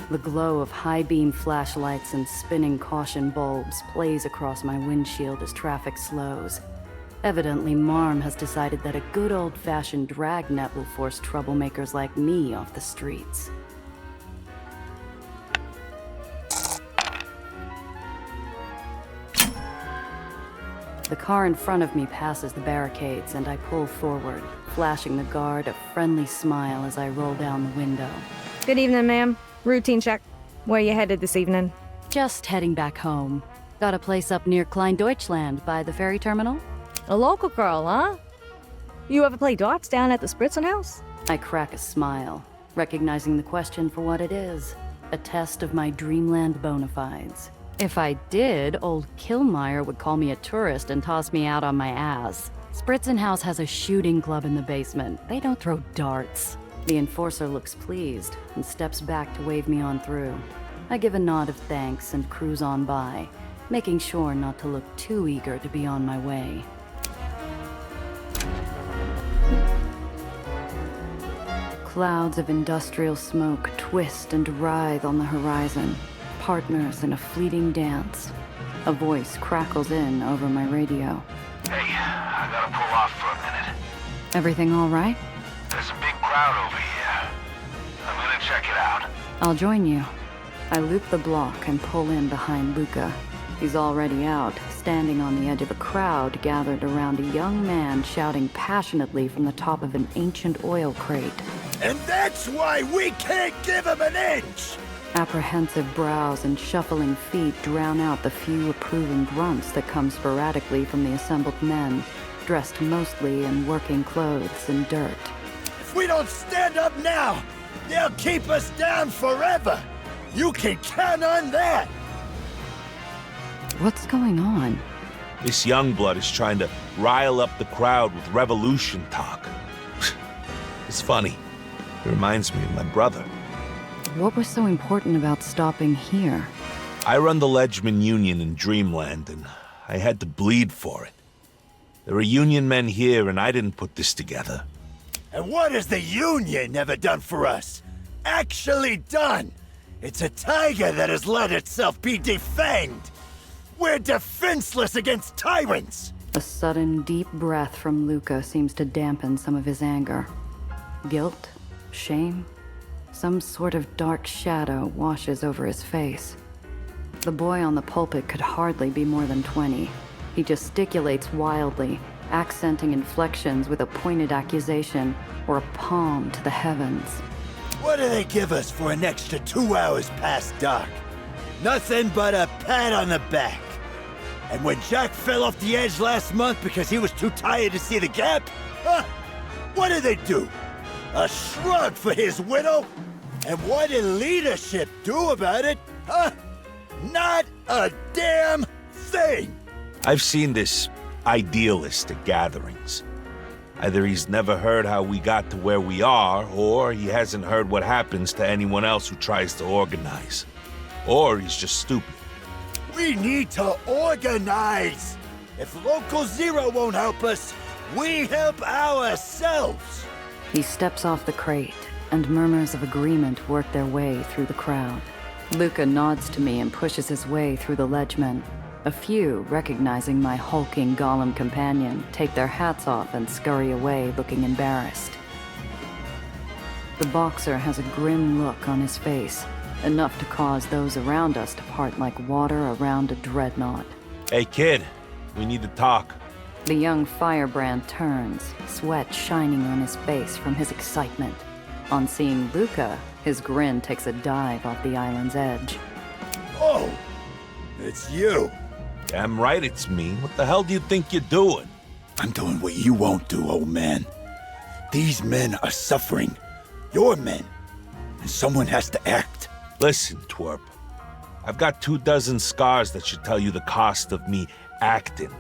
The glow of high-beam flashlights and spinning caution bulbs plays across my windshield as traffic slows. Evidently, Marm has decided that a good old-fashioned dragnet will force troublemakers like me off the streets. The car in front of me passes the barricades, and I pull forward, flashing the guard a friendly smile as I roll down the window. Good evening, ma'am. Routine check. Where you headed this evening? Just heading back home. Got a place up near Klein-Deutschland by the ferry terminal? A local girl, huh? You ever play darts down at the Spritzen house? I crack a smile, recognizing the question for what it is. A test of my dreamland bona fides. If I did, old Killmeyer would call me a tourist and toss me out on my ass. Spritzen House has a shooting club in the basement. They don't throw darts. The enforcer looks pleased and steps back to wave me on through. I give a nod of thanks and cruise on by, making sure not to look too eager to be on my way. Clouds of industrial smoke twist and writhe on the horizon, partners in a fleeting dance. A voice crackles in over my radio. Hey, I gotta pull off for a minute. Everything all right? There's a big crowd over here. I'm gonna check it out. I'll join you. I loop the block and pull in behind Luca. He's already out, standing on the edge of a crowd gathered around a young man shouting passionately from the top of an ancient oil crate. And that's why we can't give him an inch! Apprehensive brows and shuffling feet drown out the few approving grunts that come sporadically from the assembled men, dressed mostly in working clothes and dirt. If we don't stand up now, they'll keep us down forever! You can count on that! What's going on? This young blood is trying to rile up the crowd with revolution talk. It's funny. It reminds me of my brother. What was so important about stopping here? I run the Ledgeman Union in Dreamland, and I had to bleed for it. There are Union men here, and I didn't put this together. And what has the Union ever done for us? Actually done! It's a tiger that has let itself be defanged! We're defenseless against tyrants! A sudden, deep breath from Luca seems to dampen some of his anger. Guilt? Shame? Some sort of dark shadow washes over his face. The boy on the pulpit could hardly be more than 20. He gesticulates wildly, accenting inflections with a pointed accusation or a palm to the heavens. What do they give us for an extra 2 hours past dark? Nothing but a pat on the back. And when Jack fell off the edge last month because he was too tired to see the gap, huh? What did they do? A shrug for his widow? And what did leadership do about it? Huh? Not a damn thing! I've seen this idealist at gatherings. Either he's never heard how we got to where we are, or he hasn't heard what happens to anyone else who tries to organize. Or he's just stupid. We need to organize! If Local Zero won't help us, we help ourselves! He steps off the crate, and murmurs of agreement work their way through the crowd. Luca nods to me and pushes his way through the ledgemen. A few, recognizing my hulking golem companion, take their hats off and scurry away looking embarrassed. The boxer has a grim look on his face, enough to cause those around us to part like water around a dreadnought. Hey kid, we need to talk. The young firebrand turns, sweat shining on his face from his excitement. On seeing Luca, his grin takes a dive off the island's edge. Oh! It's you! Damn right it's me. What the hell do you think you're doing? I'm doing what you won't do, old man. These men are suffering. Your men. And someone has to act. Listen, twerp. I've got 24 scars that should tell you the cost of me acting.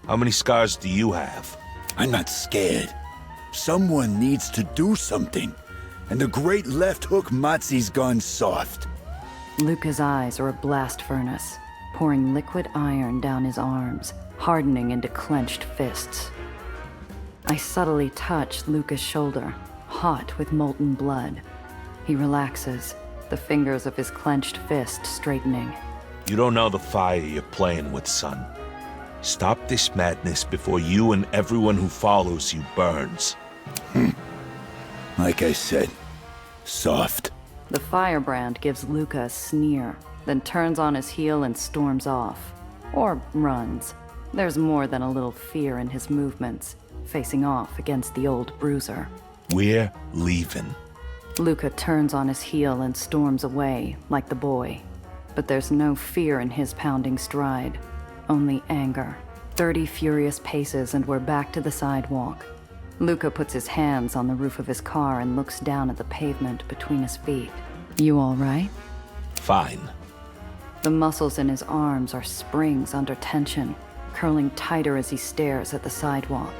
How many scars do you have? I'm not scared. Someone needs to do something. And the great left hook Matzi's gone soft. Luca's eyes are a blast furnace, pouring liquid iron down his arms, hardening into clenched fists. I subtly touch Luca's shoulder, hot with molten blood. He relaxes, the fingers of his clenched fist straightening. You don't know the fire you're playing with, son. Stop this madness before you and everyone who follows you burns. Like I said, soft. The firebrand gives Luca a sneer, then turns on his heel and storms off. Or runs. There's more than a little fear in his movements, facing off against the old bruiser. We're leaving. Luca turns on his heel and storms away, like the boy. But there's no fear in his pounding stride, only anger. 30 furious paces and we're back to the sidewalk. Luca puts his hands on the roof of his car and looks down at the pavement between his feet. You all right? Fine. The muscles in his arms are springs under tension, curling tighter as he stares at the sidewalk.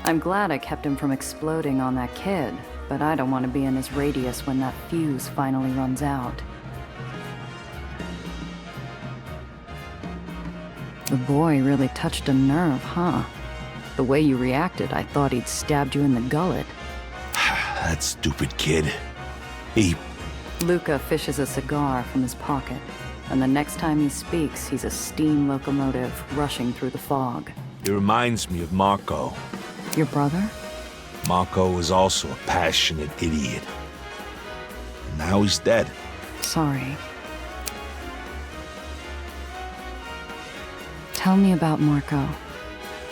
I'm glad I kept him from exploding on that kid, but I don't want to be in his radius when that fuse finally runs out. The boy really touched a nerve, huh? The way you reacted, I thought he'd stabbed you in the gullet. That stupid kid. Luca fishes a cigar from his pocket, and the next time he speaks, he's a steam locomotive rushing through the fog. He reminds me of Marco. Your brother? Marco was also a passionate idiot. Now he's dead. Sorry. Tell me about Marco.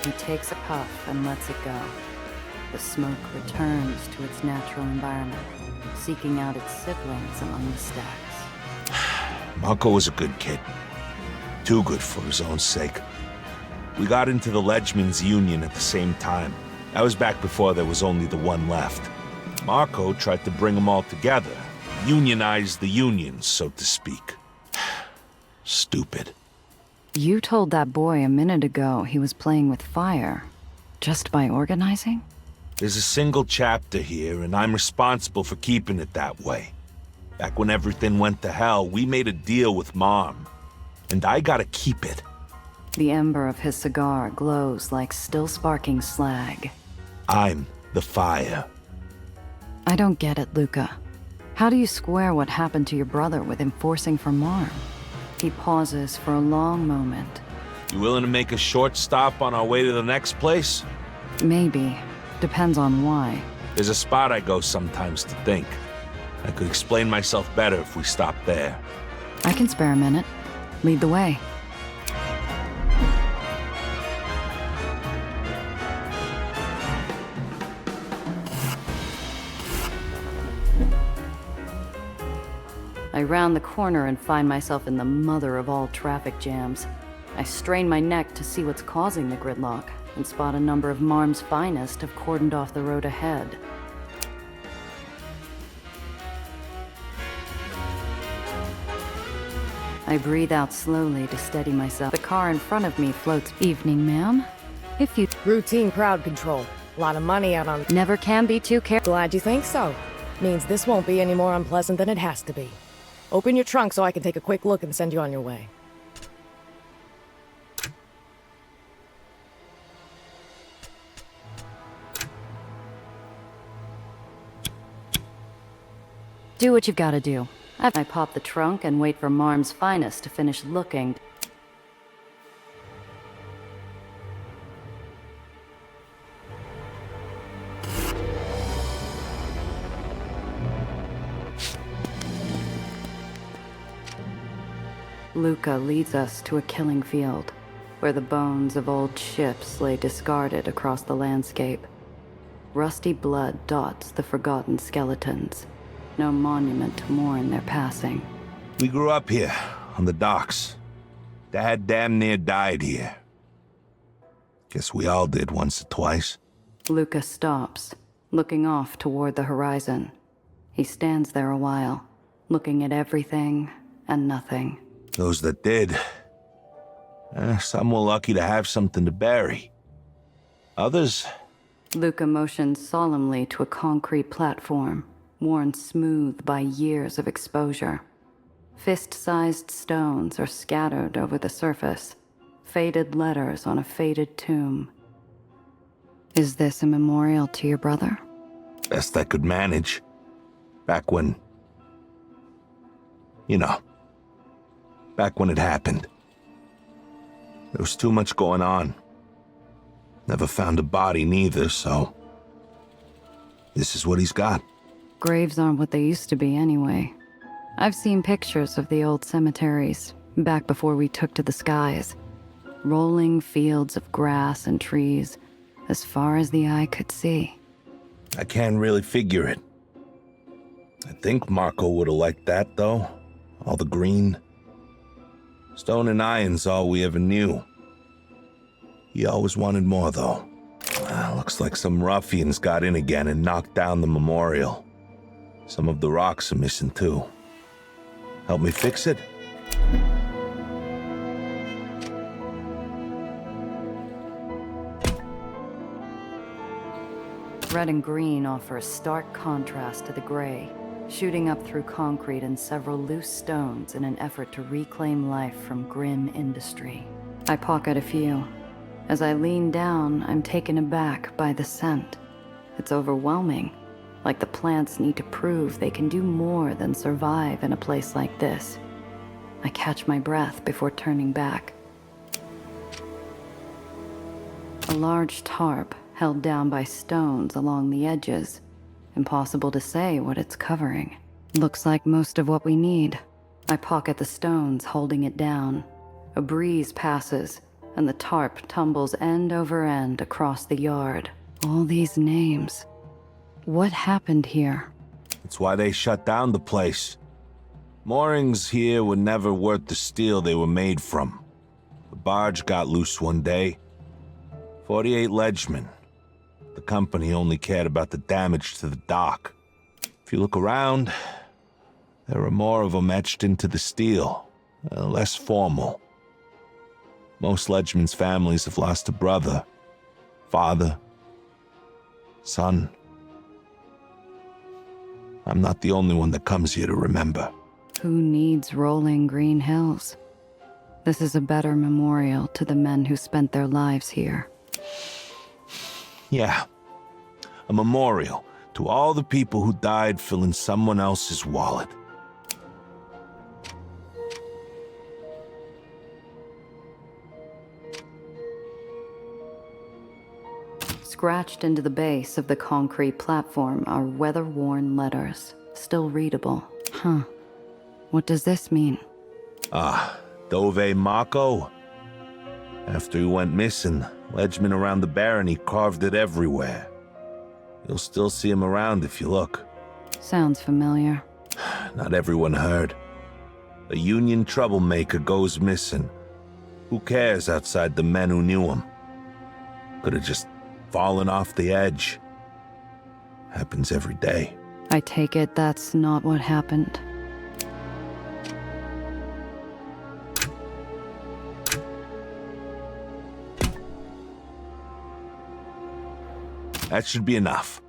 He takes a puff and lets it go. The smoke returns to its natural environment, seeking out its siblings among the stacks. Marco was a good kid. Too good for his own sake. We got into the Ledgemen's Union at the same time. That was back before there was only the one left. Marco tried to bring them all together. Unionize the unions, so to speak. Stupid. You told that boy a minute ago he was playing with fire, just by organizing? There's a single chapter here, and I'm responsible for keeping it that way. Back when everything went to hell, we made a deal with Mom, and I gotta keep it. The ember of his cigar glows like still sparking slag. I'm the fire. I don't get it, Luca. How do you square what happened to your brother with enforcing for Marm? He pauses for a long moment. You willing to make a short stop on our way to the next place? Maybe. Depends on why. There's a spot I go sometimes to think. I could explain myself better if we stopped there. I can spare a minute. Lead the way. I round the corner and find myself in the mother of all traffic jams. I strain my neck to see what's causing the gridlock and spot a number of Marm's finest have cordoned off the road ahead. I breathe out slowly to steady myself. The car in front of me floats. Evening, ma'am. If you Routine crowd control. A lot of money out on... never can be too careful. Glad you think so. Means this won't be any more unpleasant than it has to be. Open your trunk so I can take a quick look and send you on your way. Do what you've got to do. I pop the trunk and wait for Marm's finest to finish looking. Luca leads us to a killing field, where the bones of old ships lay discarded across the landscape. Rusty blood dots the forgotten skeletons. No monument to mourn their passing. We grew up here, on the docks. Dad damn near died here. Guess we all did once or twice. Luca stops, looking off toward the horizon. He stands there a while, looking at everything and nothing. Those that did. Some were lucky to have something to bury. Others... Luca motions solemnly to a concrete platform, worn smooth by years of exposure. Fist-sized stones are scattered over the surface, faded letters on a faded tomb. Is this a memorial to your brother? Best I could manage. Back when You know, back when it happened. There was too much going on. Never found a body neither, so this is what he's got. Graves aren't what they used to be anyway. I've seen pictures of the old cemeteries, back before we took to the skies. Rolling fields of grass and trees, as far as the eye could see. I can't really figure it. I think Marco would have liked that, though. All the green. Stone and iron's all we ever knew. He always wanted more, though. Looks like some ruffians got in again and knocked down the memorial. Some of the rocks are missing, too. Help me fix it? Red and green offer a stark contrast to the gray, shooting up through concrete and several loose stones in an effort to reclaim life from grim industry. I pocket a few. As I lean down, I'm taken aback by the scent. It's overwhelming, like the plants need to prove they can do more than survive in a place like this. I catch my breath before turning back. A large tarp held down by stones along the edges. Impossible to say what it's covering. Looks like most of what we need. I pocket the stones, holding it down. A breeze passes, and the tarp tumbles end over end across the yard. All these names. What happened here? That's why they shut down the place. Moorings here were never worth the steel they were made from. The barge got loose one day. 48 ledgemen. The company only cared about the damage to the dock. If you look around, there are more of them etched into the steel, less formal. Most ledgemen's families have lost a brother, father, son. I'm not the only one that comes here to remember. Who needs rolling green hills? This is a better memorial to the men who spent their lives here. Yeah, a memorial to all the people who died filling someone else's wallet. Scratched into the base of the concrete platform are weather-worn letters, still readable. Huh. What does this mean? Dove Marco? After he went missing, ledgemen around the barony carved it everywhere. You'll still see him around if you look. Sounds familiar. Not everyone heard. A Union troublemaker goes missing. Who cares outside the men who knew him? Could have just fallen off the edge. Happens every day. I take it that's not what happened. That should be enough.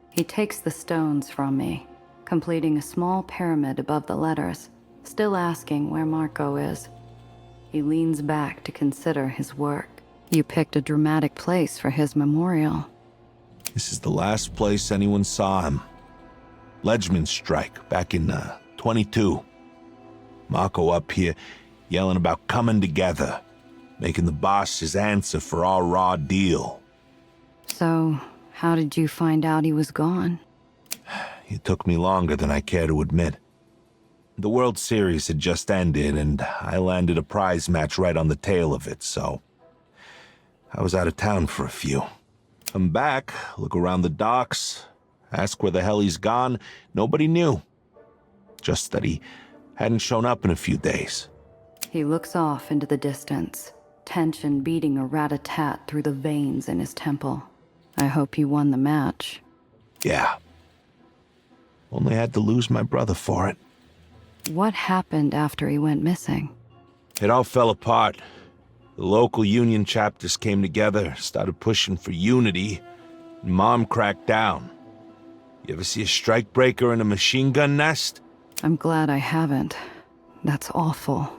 He takes the stones from me, completing a small pyramid above the letters, still asking where Marco is. He leans back to consider his work. You picked a dramatic place for his memorial. This is the last place anyone saw him. Ledgeman's strike back in 22. Marco up here yelling about coming together, making the boss his answer for our raw deal. So, how did you find out he was gone? It took me longer than I care to admit. The World Series had just ended, and I landed a prize match right on the tail of it, so I was out of town for a few. Come back, look around the docks, ask where the hell he's gone. Nobody knew. Just that he hadn't shown up in a few days. He looks off into the distance, tension beating a rat-a-tat through the veins in his temple. I hope you won the match. Yeah. Only had to lose my brother for it. What happened after he went missing? It all fell apart. The local union chapters came together, started pushing for unity, and Mom cracked down. You ever see a strikebreaker in a machine gun nest? I'm glad I haven't. That's awful.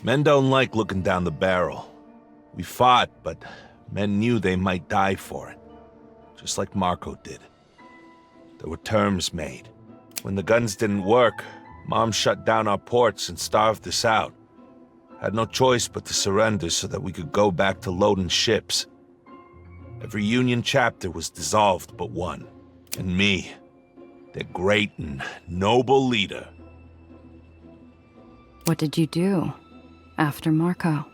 Men don't like looking down the barrel. We fought, but men knew they might die for it. Just like Marco did. There were terms made. When the guns didn't work, Mom shut down our ports and starved us out. Had no choice but to surrender so that we could go back to loading ships. Every Union chapter was dissolved but one. And me, their great and noble leader. What did you do after Marco?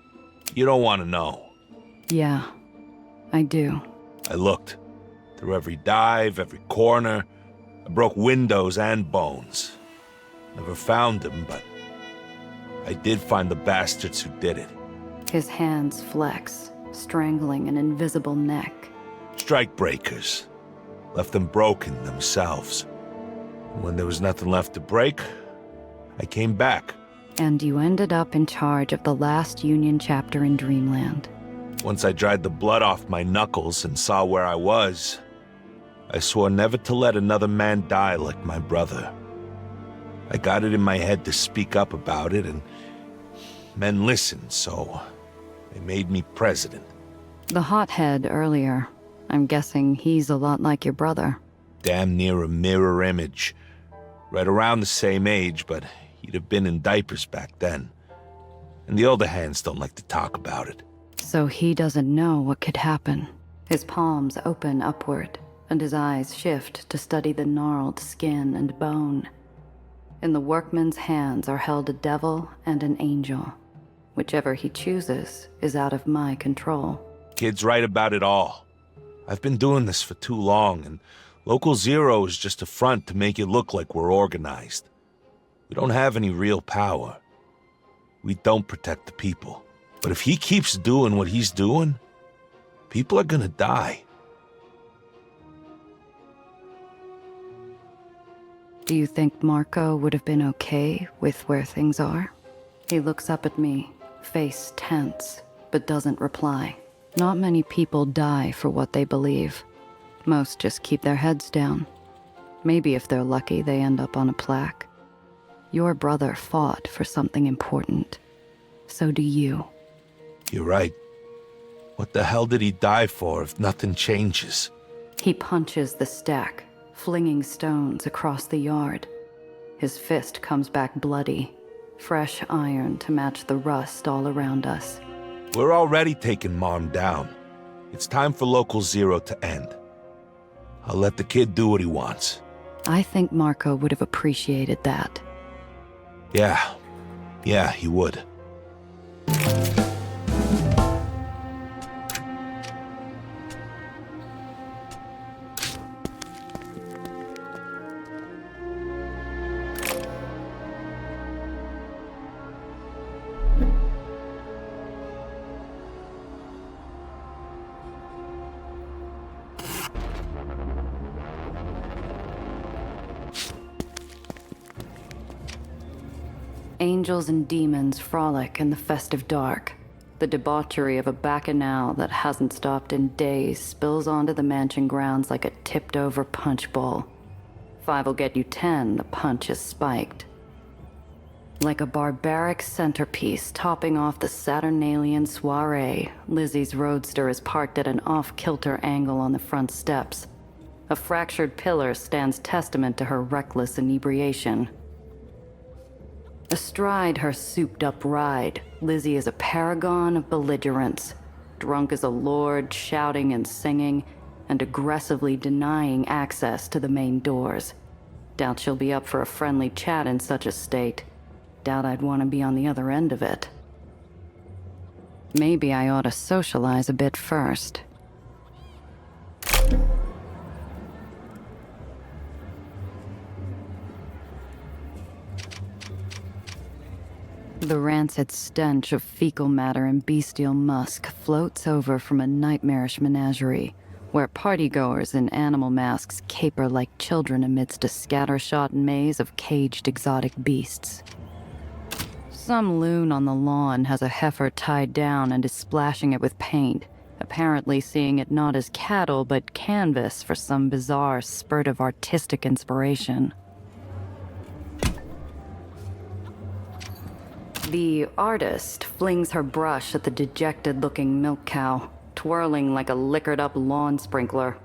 You don't want to know. Yeah, I do. I looked. Through every dive, every corner. I broke windows and bones. Never found them, but I did find the bastards who did it. His hands flex, strangling an invisible neck. Strikebreakers. Left them broken themselves. And when there was nothing left to break, I came back. And you ended up in charge of the last Union chapter in Dreamland. Once I dried the blood off my knuckles and saw where I was, I swore never to let another man die like my brother. I got it in my head to speak up about it, and men listened, so they made me president. The hothead earlier. I'm guessing he's a lot like your brother. Damn near a mirror image. Right around the same age, but he'd have been in diapers back then. And the older hands don't like to talk about it. So he doesn't know what could happen. His palms open upward, and his eyes shift to study the gnarled skin and bone. In the workman's hands are held a devil and an angel. Whichever he chooses is out of my control. Kid's right about it all. I've been doing this for too long, and Local Zero is just a front to make it look like we're organized. We don't have any real power. We don't protect the people. But if he keeps doing what he's doing, people are gonna die. Do you think Marco would have been okay with where things are? He looks up at me, face tense, but doesn't reply. Not many people die for what they believe. Most just keep their heads down. Maybe if they're lucky, they end up on a plaque. Your brother fought for something important. So do you. You're right. What the hell did he die for if nothing changes? He punches the stack, flinging stones across the yard. His fist comes back bloody, fresh iron to match the rust all around us. We're already taking Mom down. It's time for Local Zero to end. I'll let the kid do what he wants. I think Marco would have appreciated that. Yeah, he would. Angels and demons frolic in the festive dark. The debauchery of a bacchanal that hasn't stopped in days spills onto the mansion grounds like a tipped-over punch bowl. 5'll get you 10, the punch is spiked. Like a barbaric centerpiece topping off the Saturnalian soiree, Lizzie's roadster is parked at an off-kilter angle on the front steps. A fractured pillar stands testament to her reckless inebriation. Astride her souped-up ride, Lizzie is a paragon of belligerence, drunk as a lord, shouting and singing, and aggressively denying access to the main doors. Doubt she'll be up for a friendly chat in such a state. Doubt I'd want to be on the other end of it. Maybe I ought to socialize a bit first. The rancid stench of fecal matter and bestial musk floats over from a nightmarish menagerie, where partygoers in animal masks caper like children amidst a scattershot maze of caged exotic beasts. Some loon on the lawn has a heifer tied down and is splashing it with paint, apparently seeing it not as cattle but canvas for some bizarre spurt of artistic inspiration. The artist flings her brush at the dejected-looking milk cow, twirling like a liquored-up lawn sprinkler.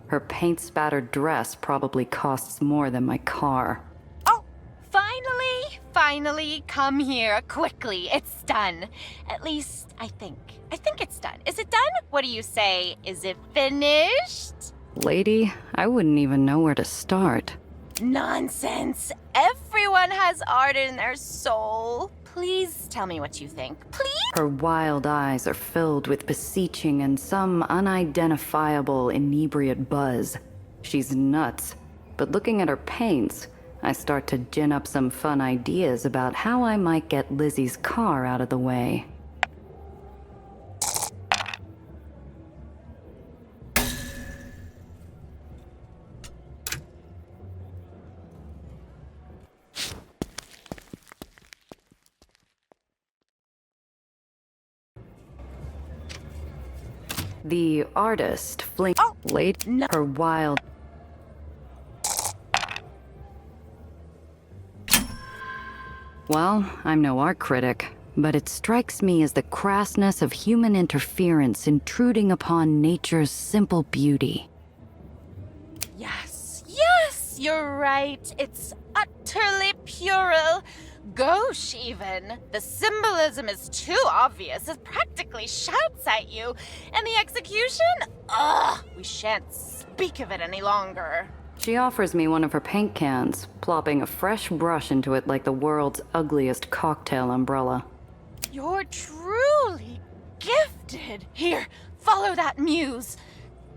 Her paint-spattered dress probably costs more than my car. Oh, finally! finally come here quickly. It's done. At least, I think. I think it's done. Is it done? What do you say? Is it finished? Lady, I wouldn't even know where to start. Nonsense. Everyone has art in their soul. Please tell me what you think. Please? Her wild eyes are filled with beseeching and some unidentifiable inebriate buzz. She's nuts, but looking at her paints, I start to gin up some fun ideas about how I might get Lizzie's car out of the way. The artist laid no. her wild. Well, I'm no art critic, but it strikes me as the crassness of human interference intruding upon nature's simple beauty. Yes, you're right. It's utterly puerile. Gauche, even. The symbolism is too obvious. It practically shouts at you. And the execution? Ugh, we shan't speak of it any longer. She offers me one of her paint cans, plopping a fresh brush into it like the world's ugliest cocktail umbrella. You're truly gifted. Here, follow that muse.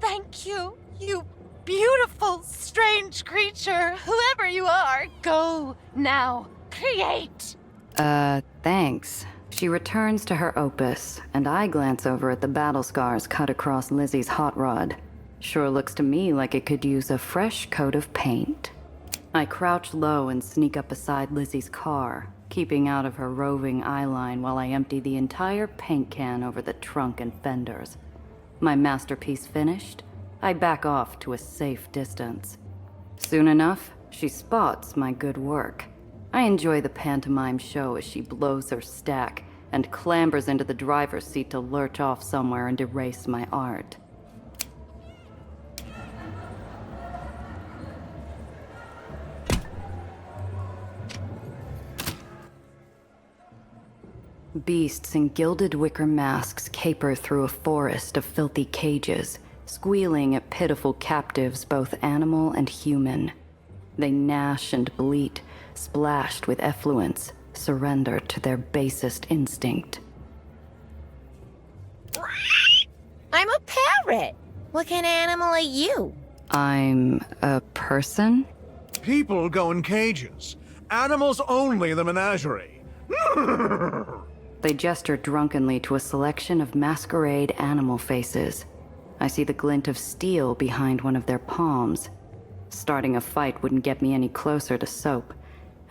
Thank you, you beautiful, strange creature. Whoever you are, go now. Create. Thanks. She returns to her opus, and I glance over at the battle scars cut across Lizzie's hot rod. Sure looks to me like it could use a fresh coat of paint. I crouch low and sneak up beside Lizzie's car, keeping out of her roving eyeline while I empty the entire paint can over the trunk and fenders. My masterpiece finished, I back off to a safe distance. Soon enough, she spots my good work. I enjoy the pantomime show as she blows her stack and clambers into the driver's seat to lurch off somewhere and erase my art. Beasts in gilded wicker masks caper through a forest of filthy cages, squealing at pitiful captives both animal and human. They gnash and bleat, splashed with effluence, surrender to their basest instinct. I'm a parrot. What kind of animal are you? I'm a person? People go in cages. Animals only the menagerie. They gesture drunkenly to a selection of masquerade animal faces. I see the glint of steel behind one of their palms. Starting a fight wouldn't get me any closer to soap,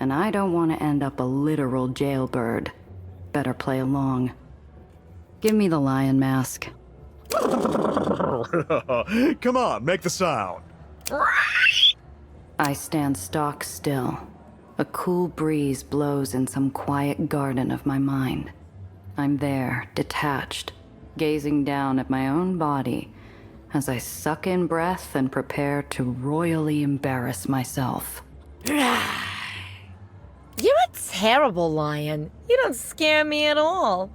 and I don't want to end up a literal jailbird. Better play along. Give me the lion mask. Come on, make the sound. I stand stock still. A cool breeze blows in some quiet garden of my mind. I'm there, detached, gazing down at my own body as I suck in breath and prepare to royally embarrass myself. You're a terrible lion. You don't scare me at all.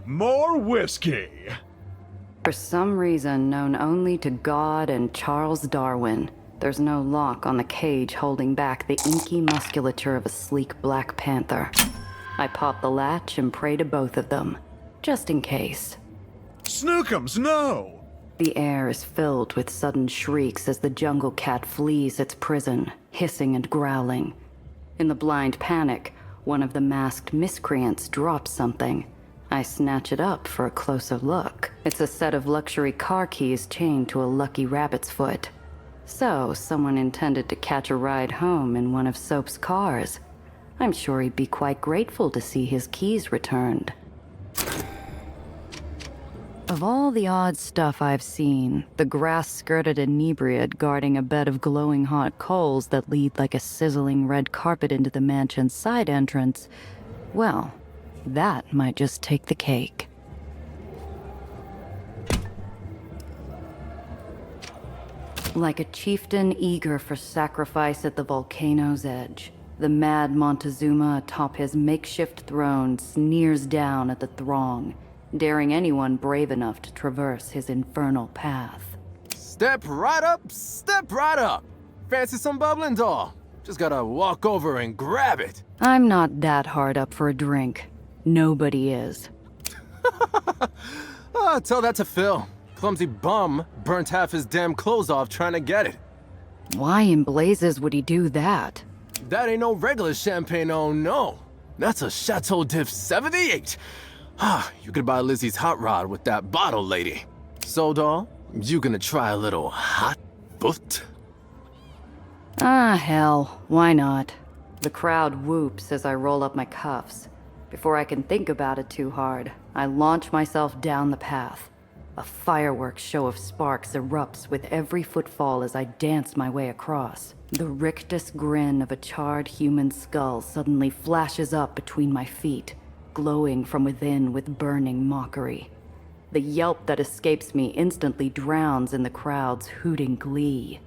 More whiskey. For some reason known only to God and Charles Darwin, there's no lock on the cage holding back the inky musculature of a sleek black panther. I pop the latch and pray to both of them, just in case. Snookums, no! The air is filled with sudden shrieks as the jungle cat flees its prison, hissing and growling. In the blind panic, one of the masked miscreants drops something. I snatch it up for a closer look. It's a set of luxury car keys chained to a lucky rabbit's foot. So, someone intended to catch a ride home in one of Soap's cars. I'm sure he'd be quite grateful to see his keys returned. Of all the odd stuff I've seen, the grass-skirted inebriate guarding a bed of glowing hot coals that lead like a sizzling red carpet into the mansion's side entrance, well, that might just take the cake. Like a chieftain eager for sacrifice at the volcano's edge, the mad Montezuma atop his makeshift throne sneers down at the throng, daring anyone brave enough to traverse his infernal path. Step right up, step right up. Fancy some bubbling, doll? Just gotta walk over and grab it. I'm not that hard up for a drink. Nobody is. Tell that to Phil. Clumsy bum burnt half his damn clothes off trying to get it. Why in blazes would he do that? That ain't no regular champagne, oh no. That's a Chateau Diff 78. You could buy Lizzie's hot rod with that bottle, lady. So, doll, you gonna try a little hot foot? Ah, hell, why not? The crowd whoops as I roll up my cuffs. Before I can think about it too hard, I launch myself down the path. A fireworks show of sparks erupts with every footfall as I dance my way across. The rictus grin of a charred human skull suddenly flashes up between my feet, glowing from within with burning mockery. The yelp that escapes me instantly drowns in the crowd's hooting glee.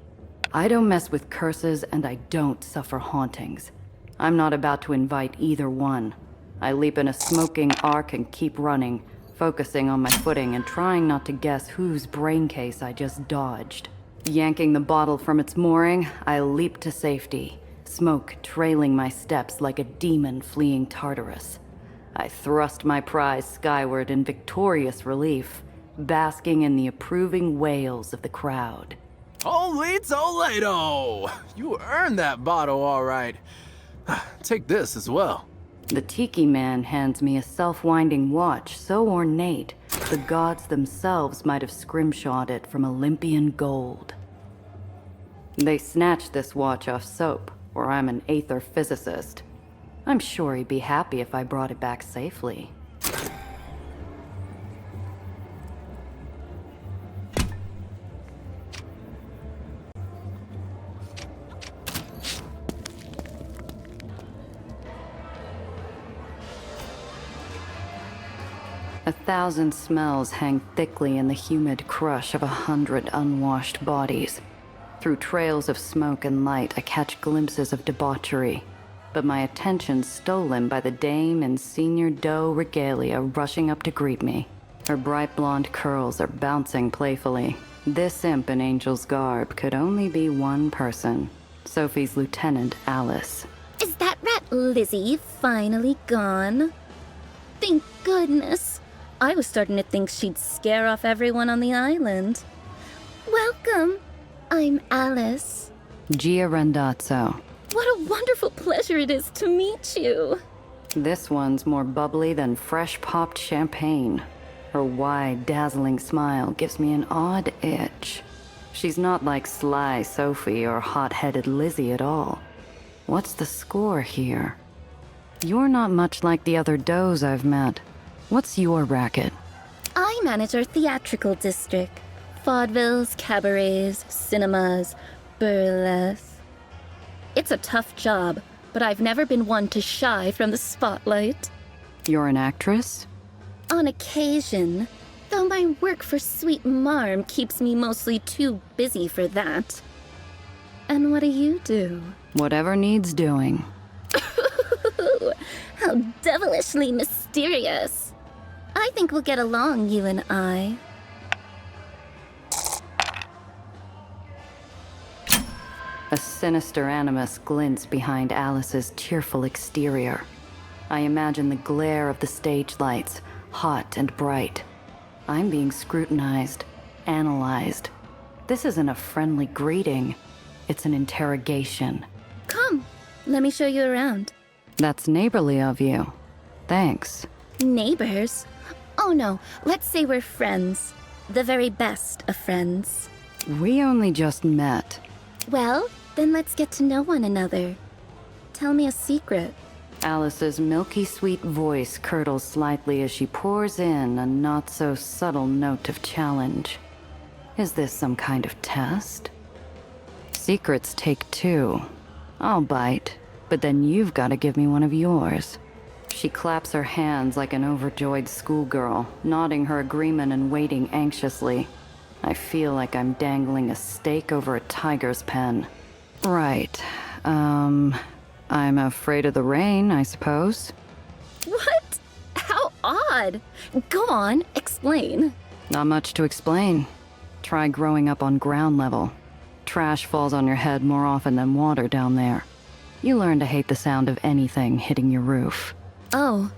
I don't mess with curses and I don't suffer hauntings. I'm not about to invite either one. I leap in a smoking arc and keep running, focusing on my footing and trying not to guess whose brain case I just dodged. Yanking the bottle from its mooring, I leap to safety, smoke trailing my steps like a demon fleeing Tartarus. I thrust my prize skyward in victorious relief, basking in the approving wails of the crowd. Holy Toledo! You earned that bottle, all right. Take this as well. The Tiki Man hands me a self-winding watch so ornate, the gods themselves might have scrimshawed it from Olympian gold. They snatched this watch off Soap, or I'm an Aether physicist. I'm sure he'd be happy if I brought it back safely. A thousand smells hang thickly in the humid crush of 100 unwashed bodies. Through trails of smoke and light, I catch glimpses of debauchery, but my attention's stolen by the dame in senior doe regalia rushing up to greet me. Her bright blonde curls are bouncing playfully. This imp in angel's garb could only be one person, Sophie's lieutenant, Alice. Is that rat Lizzie finally gone? Thank goodness. I was starting to think she'd scare off everyone on the island. Welcome. I'm Alice. Gia Randazzo. What a wonderful pleasure it is to meet you. This one's more bubbly than fresh-popped champagne. Her wide, dazzling smile gives me an odd itch. She's not like sly Sophie or hot-headed Lizzie at all. What's the score here? You're not much like the other does I've met. What's your racket? I manage our theatrical district. Vaudevilles, cabarets, cinemas, burlesque. It's a tough job, but I've never been one to shy from the spotlight. You're an actress? On occasion, though my work for Sweet Marm keeps me mostly too busy for that. And what do you do? Whatever needs doing. How devilishly mysterious. I think we'll get along, you and I. A sinister animus glints behind Alice's cheerful exterior. I imagine the glare of the stage lights, hot and bright. I'm being scrutinized, analyzed. This isn't a friendly greeting. It's an interrogation. Come, let me show you around. That's neighborly of you. Thanks. Neighbors? Oh no, let's say we're friends. The very best of friends. We only just met. Well, then let's get to know one another. Tell me a secret. Alice's milky sweet voice curdles slightly as she pours in a not-so-subtle note of challenge. Is this some kind of test? Secrets take two. I'll bite, but then you've got to give me one of yours. She claps her hands like an overjoyed schoolgirl, nodding her agreement and waiting anxiously. I feel like I'm dangling a stake over a tiger's pen. Right. I'm afraid of the rain, I suppose. What? How odd. Go on, explain. Not much to explain. Try growing up on ground level. Trash falls on your head more often than water down there. You learn to hate the sound of anything hitting your roof. Oh,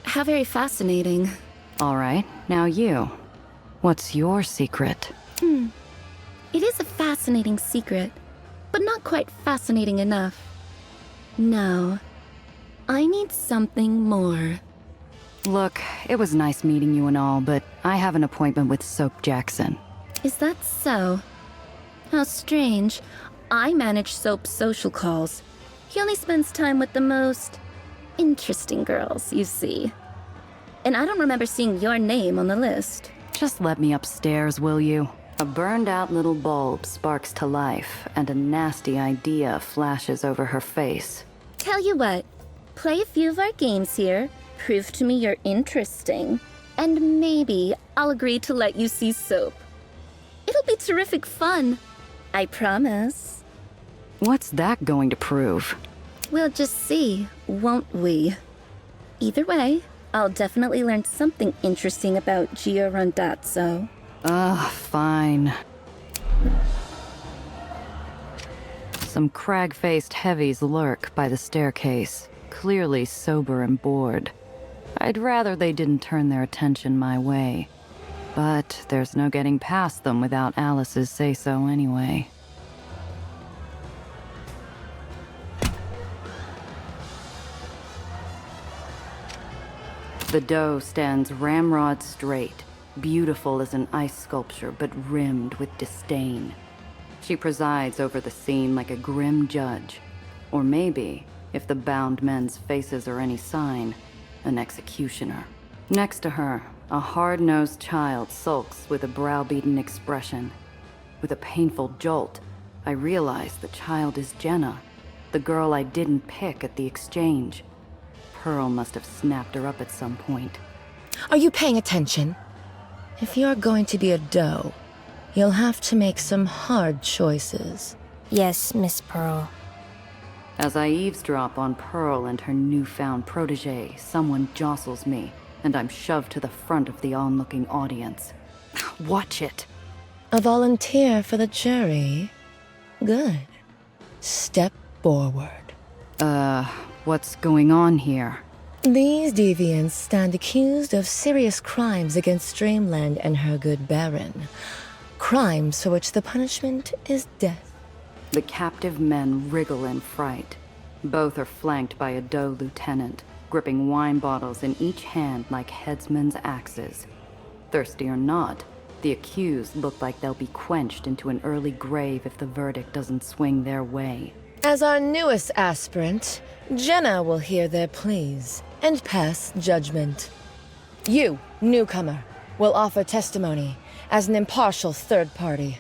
how very fascinating. All right, now you. What's your secret? It is a fascinating secret, but not quite fascinating enough. No, I need something more. Look, it was nice meeting you and all, but I have an appointment with Soap Jackson. Is that so? How strange. I manage Soap's social calls. He only spends time with the most interesting girls, you see. And I don't remember seeing your name on the list. Just let me upstairs, will you? A burned-out little bulb sparks to life, and a nasty idea flashes over her face. Tell you what, play a few of our games here, prove to me you're interesting, and maybe I'll agree to let you see Soap. It'll be terrific fun. I promise. What's that going to prove? We'll just see, won't we? Either way, I'll definitely learn something interesting about Gio Rondazzo. Ugh, fine. Some crag-faced heavies lurk by the staircase, clearly sober and bored. I'd rather they didn't turn their attention my way. But there's no getting past them without Alice's say-so anyway. The doe stands ramrod straight, beautiful as an ice sculpture, but rimmed with disdain. She presides over the scene like a grim judge. Or maybe, if the bound men's faces are any sign, an executioner. Next to her, a hard-nosed child sulks with a browbeaten expression. With a painful jolt, I realize the child is Jenna, the girl I didn't pick at the exchange. Pearl must have snapped her up at some point. Are you paying attention? If you're going to be a doe, you'll have to make some hard choices. Yes, Miss Pearl. As I eavesdrop on Pearl and her newfound protege, someone jostles me, and I'm shoved to the front of the onlooking audience. Watch it. A volunteer for the jury? Good. Step forward. What's going on here? These deviants stand accused of serious crimes against Dreamland and her good Baron. Crimes for which the punishment is death. The captive men wriggle in fright. Both are flanked by a doe lieutenant, gripping wine bottles in each hand like headsmen's axes. Thirsty or not, the accused look like they'll be quenched into an early grave if the verdict doesn't swing their way. As our newest aspirant, Jenna will hear their pleas and pass judgment. You, newcomer, will offer testimony as an impartial third party.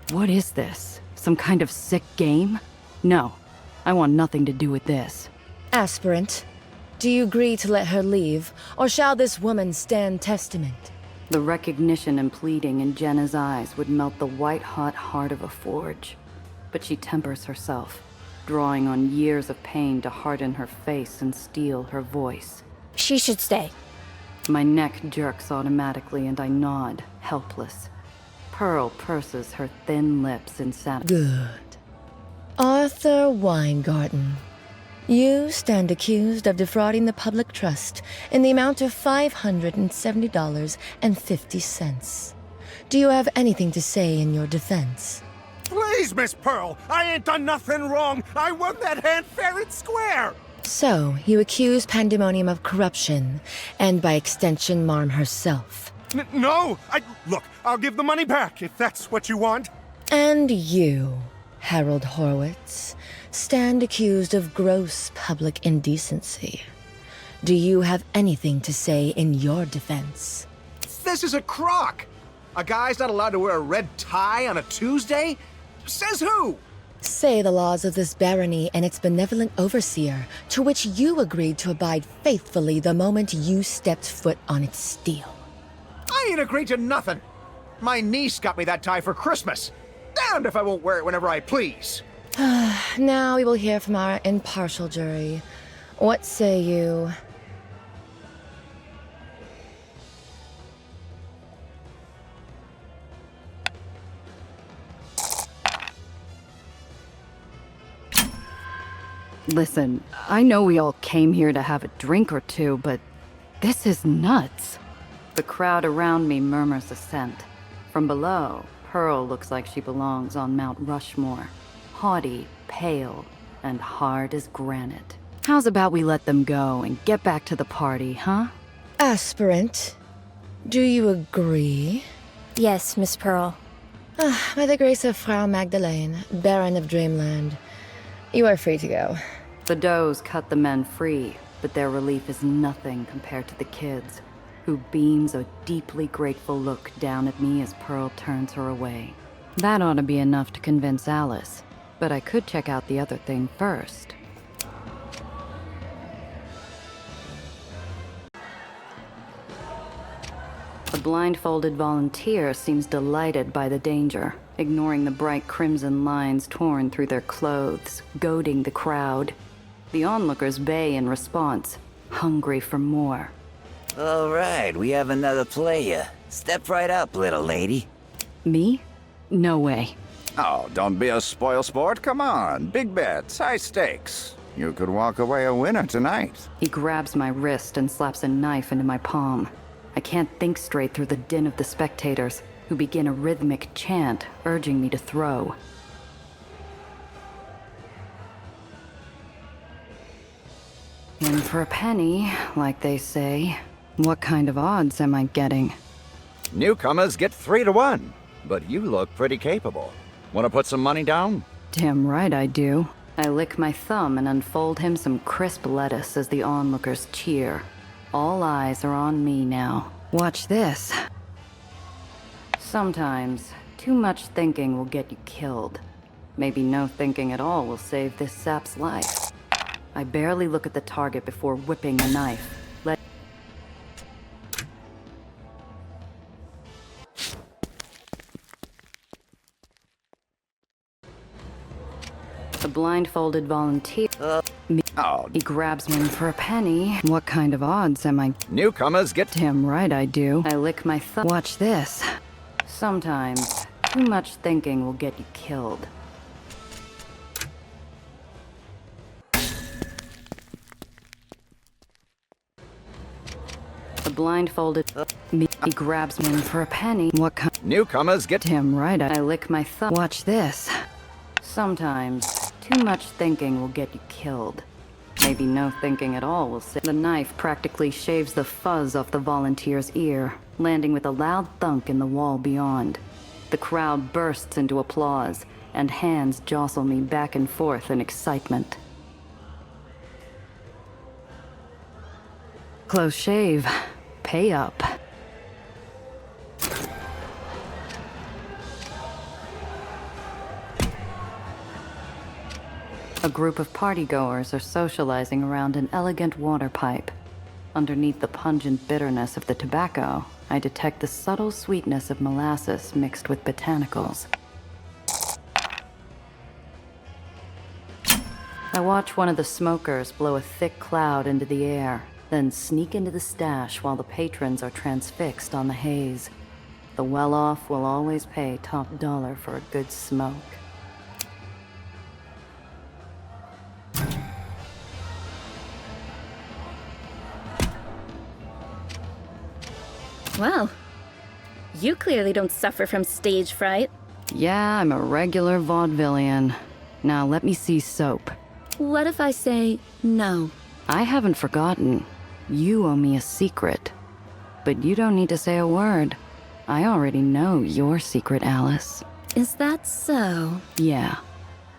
What is this? Some kind of sick game? No, I want nothing to do with this. Aspirant, do you agree to let her leave, or shall this woman stand testament? The recognition and pleading in Jenna's eyes would melt the white-hot heart of a forge. But she tempers herself, drawing on years of pain to harden her face and steel her voice. She should stay. My neck jerks automatically and I nod, helpless. Pearl purses her thin lips in Good. Arthur Weingarten. You stand accused of defrauding the public trust in the amount of $570.50. Do you have anything to say in your defense? Please, Miss Pearl, I ain't done nothing wrong. I won that hand fair and square. So, you accuse Pandemonium of corruption, and by extension, Marm herself. No! Look, I'll give the money back if that's what you want. And you, Harold Horowitz, stand accused of gross public indecency. Do you have anything to say in your defense? This is a crock. A guy's not allowed to wear a red tie on a Tuesday? Says who? Say the laws of this barony and its benevolent overseer, to which you agreed to abide faithfully the moment you stepped foot on its steel. I I ain't agreed to nothing. My niece got me that tie for Christmas. Damned if I won't wear it whenever I please. Now we will hear from our impartial jury. What say you? Listen, I know we all came here to have a drink or two, but this is nuts. The crowd around me murmurs assent. From below, Pearl looks like she belongs on Mount Rushmore. Haughty, pale, and hard as granite. How's about we let them go and get back to the party, huh? Aspirant, do you agree? Yes, Miss Pearl. By the grace of Frau Magdalene, Baron of Dreamland, you are free to go. The does cut the men free, but their relief is nothing compared to the kids, who beams a deeply grateful look down at me as Pearl turns her away. That ought to be enough to convince Alice, but I could check out the other thing first. The blindfolded volunteer seems delighted by the danger, ignoring the bright crimson lines torn through their clothes, goading the crowd. The onlookers bay in response, hungry for more. All right, we have another player. Step right up, little lady. Me? No way. Oh, don't be a spoil sport. Come on. Big bets, high stakes. You could walk away a winner tonight. He grabs my wrist and slaps a knife into my palm. I can't think straight through the din of the spectators, who begin a rhythmic chant urging me to throw. In for a penny, like they say. What kind of odds am I getting? Newcomers get 3 to 1, but you look pretty capable. Want to put some money down? Damn right I do. I lick my thumb and unfold him some crisp lettuce as the onlookers cheer. All eyes are on me now. Watch this. Sometimes, too much thinking will get you killed. Maybe no thinking at all will save this sap's life. I barely look at the target before whipping the knife. The blindfolded volunteer. He grabs me for a penny. What kind of odds am I? Newcomers get... Damn right I do. I lick my thumb. Watch this. Sometimes, too much thinking will get you killed. The blindfolded... He grabs me for a penny. What kind... Newcomers get... Damn right I lick my thumb. Watch this. Sometimes, too much thinking will get you killed. Maybe no thinking at all will save. The knife practically shaves the fuzz off the volunteer's ear, landing with a loud thunk in the wall beyond. The crowd bursts into applause, and hands jostle me back and forth in excitement. Close shave. Pay up. A group of partygoers are socializing around an elegant water pipe. Underneath the pungent bitterness of the tobacco, I detect the subtle sweetness of molasses mixed with botanicals. I watch one of the smokers blow a thick cloud into the air, then sneak into the stash while the patrons are transfixed on the haze. The well-off will always pay top dollar for a good smoke. Well, you clearly don't suffer from stage fright. Yeah, I'm a regular vaudevillian. Now let me see soap. What if I say no? I haven't forgotten. You owe me a secret. But you don't need to say a word. I already know your secret, Alice. Is that so? Yeah.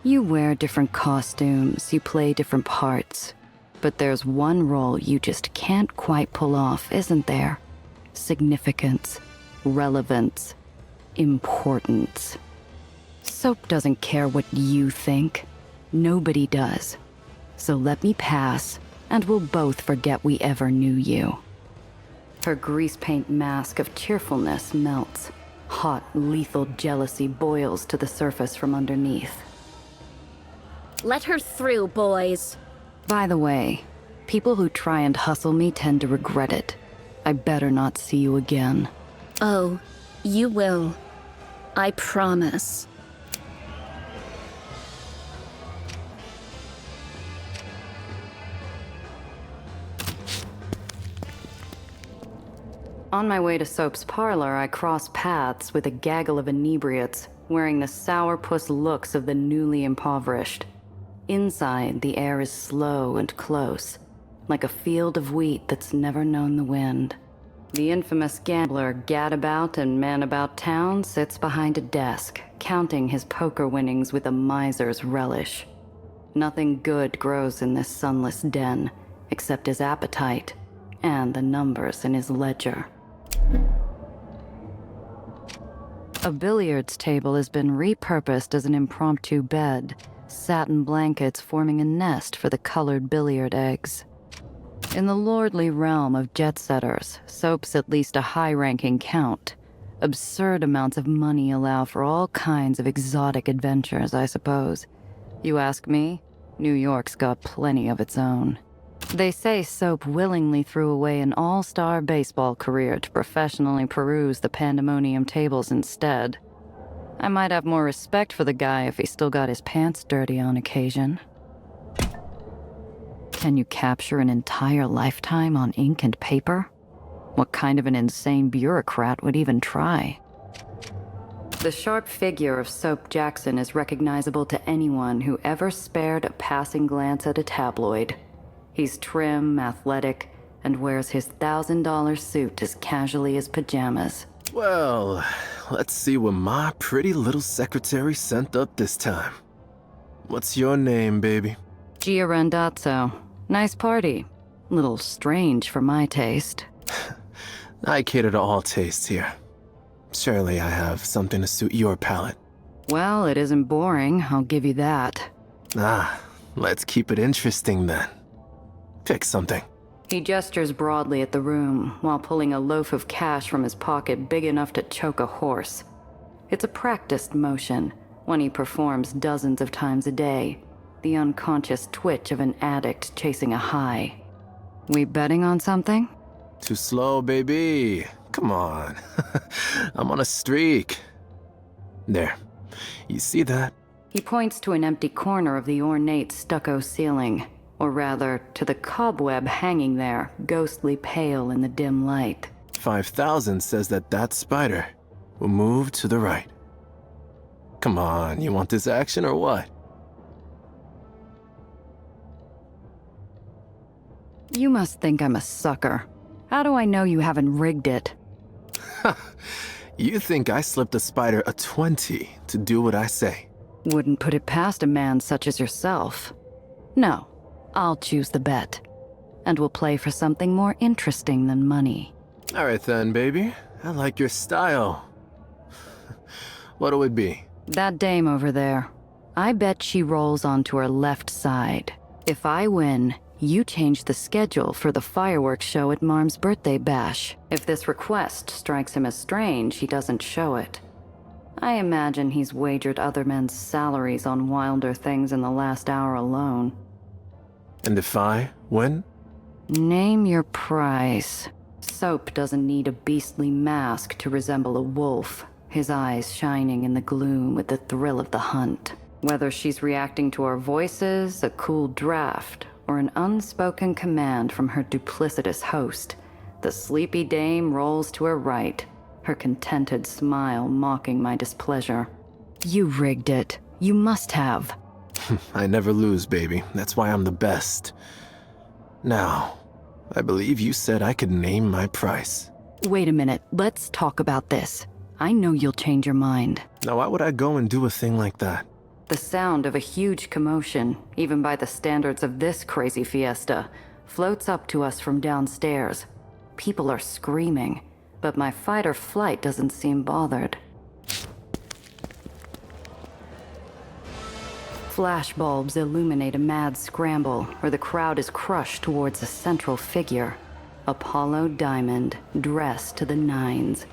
You wear different costumes, you play different parts. But there's one role you just can't quite pull off, isn't there? Significance, relevance, importance. Soap doesn't care what you think. Nobody does. So let me pass, and we'll both forget we ever knew you. Her grease paint mask of cheerfulness melts. Hot, lethal jealousy boils to the surface from underneath. Let her through, boys. By the way, people who try and hustle me tend to regret it. I better not see you again. Oh, you will. I promise. On my way to Soap's parlor, I cross paths with a gaggle of inebriates, wearing the sourpuss looks of the newly impoverished. Inside, the air is slow and close, like a field of wheat that's never known the wind. The infamous gambler gadabout and man about town sits behind a desk, counting his poker winnings with a miser's relish. Nothing good grows in this sunless den, except his appetite and the numbers in his ledger. A billiards table has been repurposed as an impromptu bed, satin blankets forming a nest for the colored billiard eggs. In the lordly realm of jet-setters, Soap's at least a high-ranking count. Absurd amounts of money allow for all kinds of exotic adventures, I suppose. You ask me, New York's got plenty of its own. They say Soap willingly threw away an all-star baseball career to professionally peruse the pandemonium tables instead. I might have more respect for the guy if he still got his pants dirty on occasion. Can you capture an entire lifetime on ink and paper? What kind of an insane bureaucrat would even try? The sharp figure of Soap Jackson is recognizable to anyone who ever spared a passing glance at a tabloid. He's trim, athletic, and wears his $1,000 suit as casually as pajamas. Well, let's see what my pretty little secretary sent up this time. What's your name, baby? Gia Randazzo. Nice party. Little strange for my taste. I cater to all tastes here. Surely I have something to suit your palate. Well, it isn't boring, I'll give you that. Let's keep it interesting then. Pick something. He gestures broadly at the room while pulling a loaf of cash from his pocket big enough to choke a horse. It's a practiced motion, one he performs dozens of times a day, the unconscious twitch of an addict chasing a high. We betting on something? Too slow, baby. Come on. I'm on a streak. There. You see that? He points to an empty corner of the ornate stucco ceiling. Or rather, to the cobweb hanging there, ghostly pale in the dim light. 5,000 says that spider will move to the right. Come on, you want this action or what? You must think I'm a sucker. How do I know you haven't rigged it? You think I slipped a spider a 20 to do what I say? Wouldn't put it past a man such as yourself. No. I'll choose the bet. And we'll play for something more interesting than money. All right then, baby. I like your style. What'll it be? That dame over there. I bet she rolls onto her left side. If I win, you change the schedule for the fireworks show at Marm's birthday bash. If this request strikes him as strange, he doesn't show it. I imagine he's wagered other men's salaries on wilder things in the last hour alone. And if I win? Name your price. Soap doesn't need a beastly mask to resemble a wolf, his eyes shining in the gloom with the thrill of the hunt. Whether she's reacting to our voices, a cool draft, or an unspoken command from her duplicitous host, the sleepy dame rolls to her right, her contented smile mocking my displeasure. You rigged it. You must have. I never lose, baby. That's why I'm the best. Now, I believe you said I could name my price. Wait a minute. Let's talk about this. I know you'll change your mind. Now, why would I go and do a thing like that? The sound of a huge commotion, even by the standards of this crazy fiesta, floats up to us from downstairs. People are screaming, but my fight or flight doesn't seem bothered. Flashbulbs illuminate a mad scramble where the crowd is crushed towards a central figure. Apollo Diamond, dressed to the nines.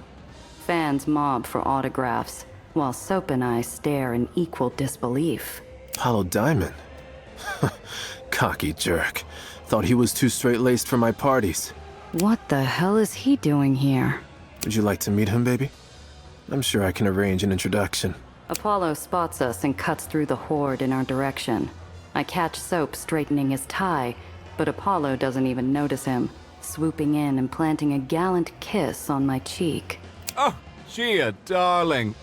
Fans mob for autographs, while Soap and I stare in equal disbelief. Apollo Diamond? Cocky jerk. Thought he was too straight-laced for my parties. What the hell is he doing here? Would you like to meet him, baby? I'm sure I can arrange an introduction. Apollo spots us and cuts through the horde in our direction. I catch Soap straightening his tie, but Apollo doesn't even notice him, swooping in and planting a gallant kiss on my cheek. Oh, Gia, darling.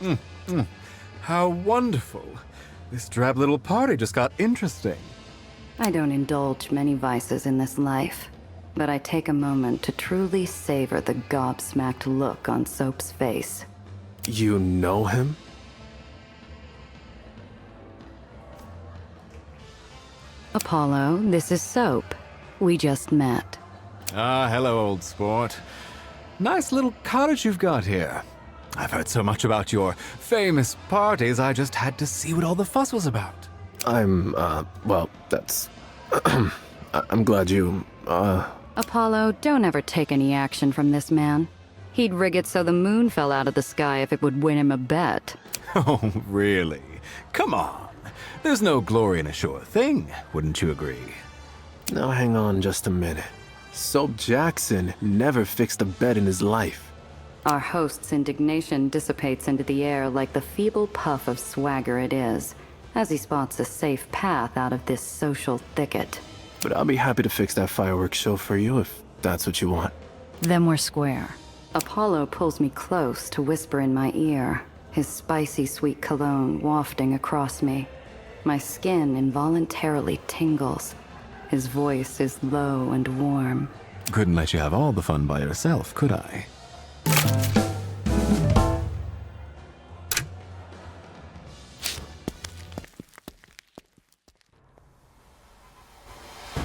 How wonderful. This drab little party just got interesting. I don't indulge many vices in this life, but I take a moment to truly savor the gobsmacked look on Soap's face. You know him? Apollo, this is Soap. We just met. Ah, hello, old sport. Nice little cottage you've got here. I've heard so much about your famous parties, I just had to see what all the fuss was about. Well, that's... I'm glad you, Apollo, don't ever take any action from this man. He'd rig it so the moon fell out of the sky if it would win him a bet. Oh, really? Come on. There's no glory in a sure thing, wouldn't you agree? Now hang on just a minute. Soap Jackson never fixed a bet in his life. Our host's indignation dissipates into the air like the feeble puff of swagger it is, as he spots a safe path out of this social thicket. But I'll be happy to fix that fireworks show for you if that's what you want. Then we're square. Apollo pulls me close to whisper in my ear, his spicy sweet cologne wafting across me. My skin involuntarily tingles. His voice is low and warm. Couldn't let you have all the fun by yourself, could I?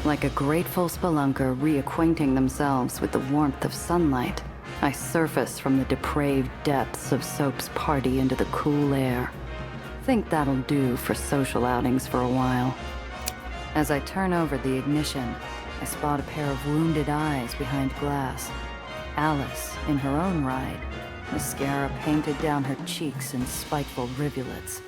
Like a grateful spelunker reacquainting themselves with the warmth of sunlight, I surface from the depraved depths of Soap's party into the cool air. Think that'll do for social outings for a while. As I turn over the ignition, I spot a pair of wounded eyes behind glass. Alice, in her own ride, mascara painted down her cheeks in spiteful rivulets.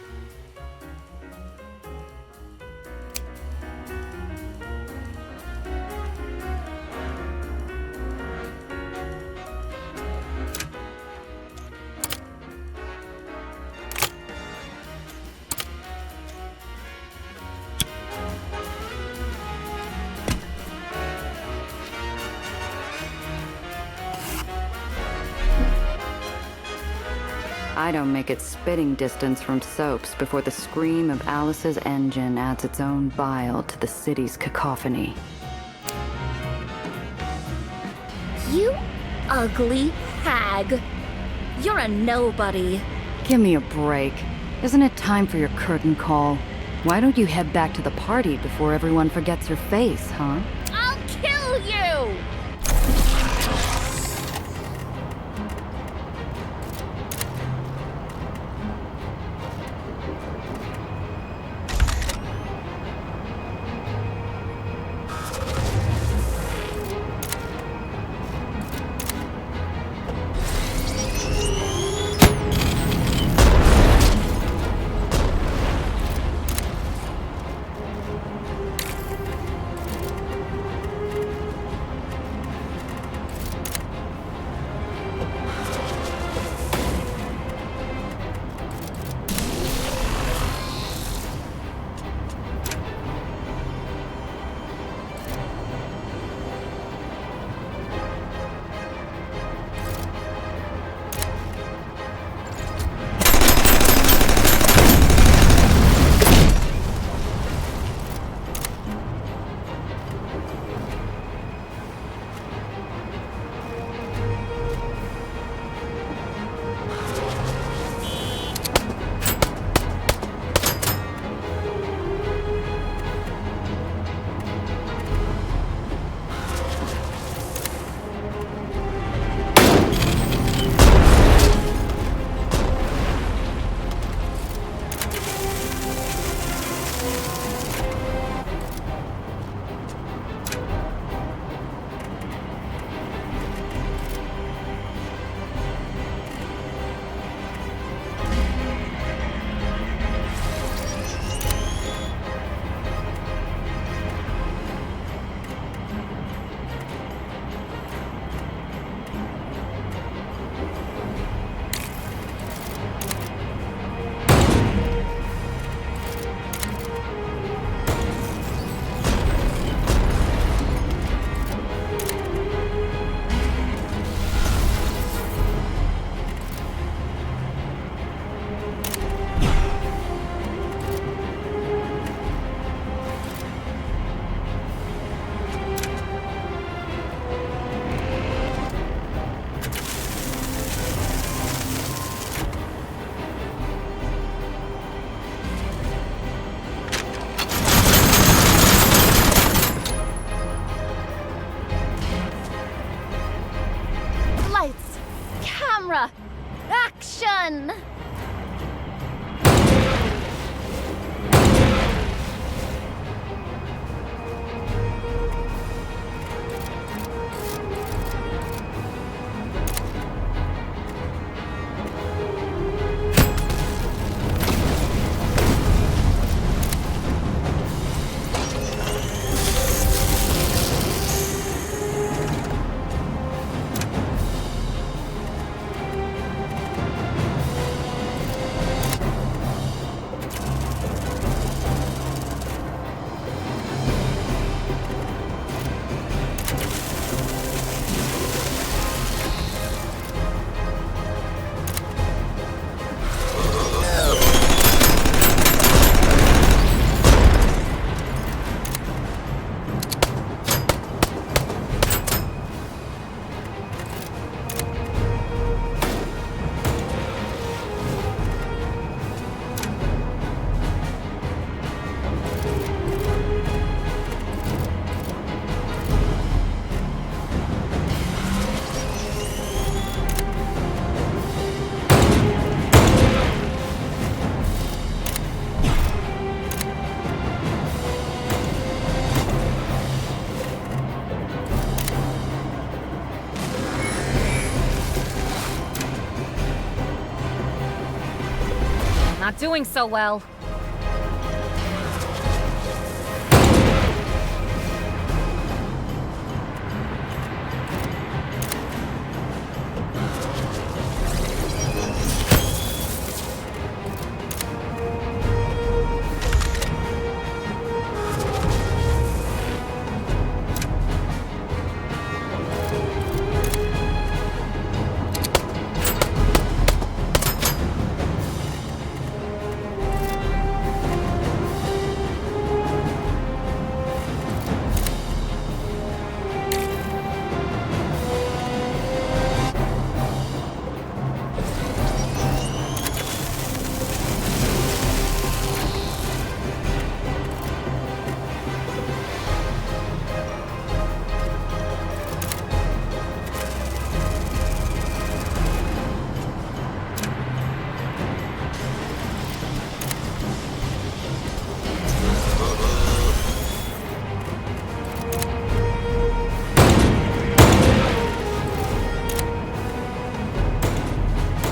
I don't make it spitting distance from Soap's before the scream of Alice's engine adds its own bile to the city's cacophony. You ugly hag. You're a nobody. Give me a break. Isn't it time for your curtain call? Why don't you head back to the party before everyone forgets your face, huh? I'll kill you! camera! Action! Not doing so well.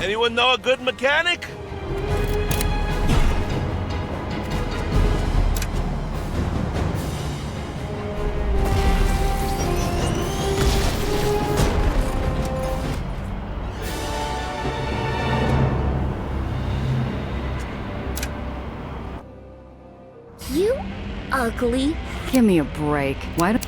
Anyone know a good mechanic? You ugly. Give me a break. Why do...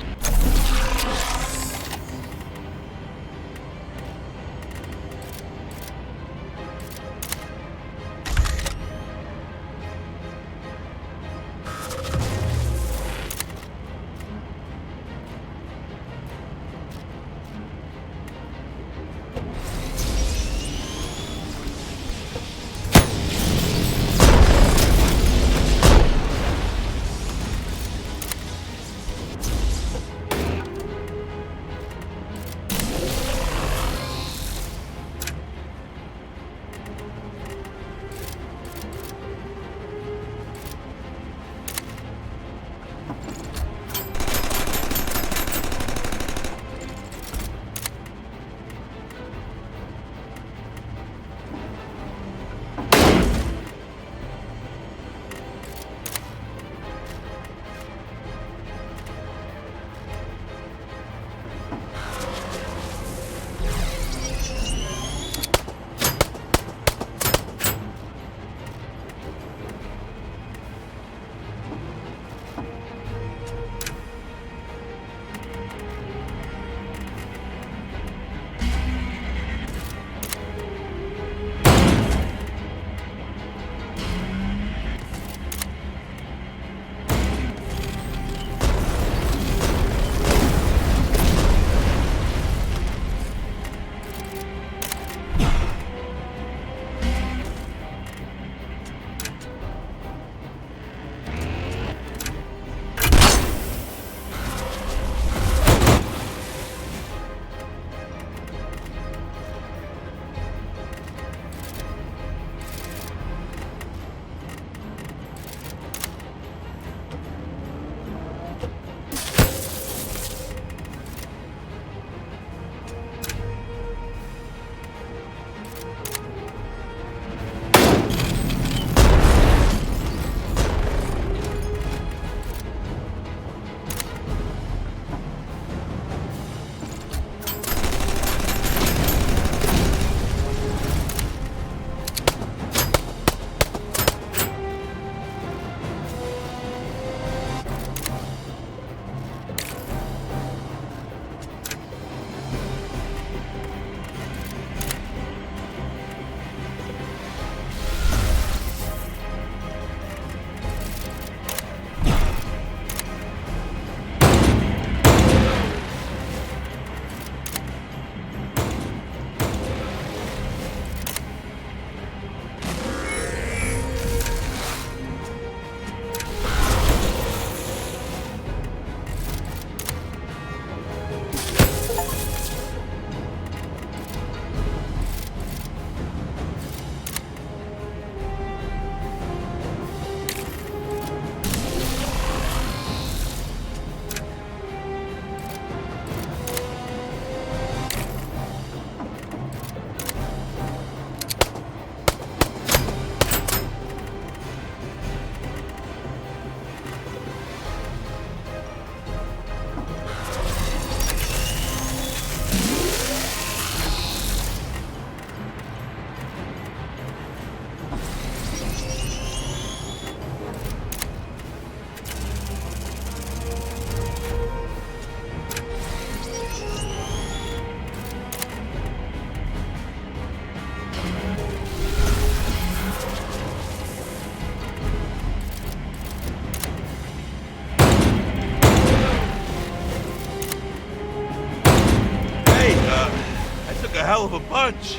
hell of a bunch.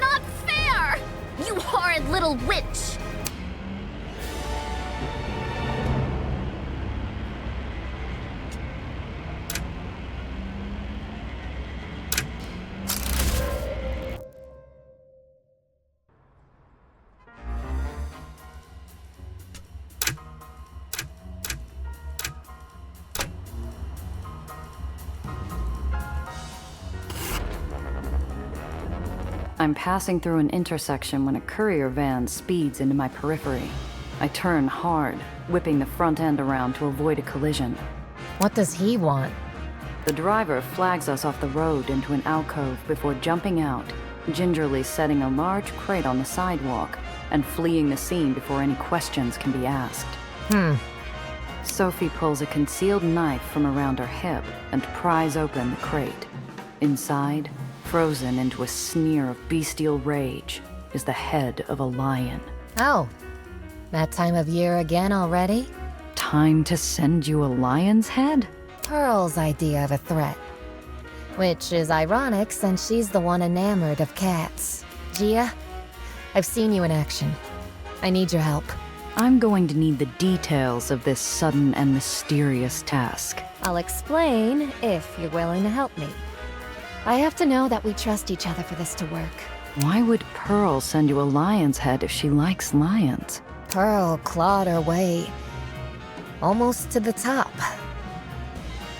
Not fair! You horrid little witch! I'm passing through an intersection when a courier van speeds into my periphery. I turn hard, whipping the front end around to avoid a collision. What does he want? The driver flags us off the road into an alcove before jumping out, gingerly setting a large crate on the sidewalk, and fleeing the scene before any questions can be asked. Sophie pulls a concealed knife from around her hip and pries open the crate. Inside, frozen into a sneer of bestial rage, is the head of a lion. Oh, that time of year again already? Time to send you a lion's head? Pearl's idea of a threat. Which is ironic since she's the one enamored of cats. Gia, I've seen you in action. I need your help. I'm going to need the details of this sudden and mysterious task. I'll explain if you're willing to help me. I have to know that we trust each other for this to work. Why would Pearl send you a lion's head if she likes lions? Pearl clawed her way almost to the top.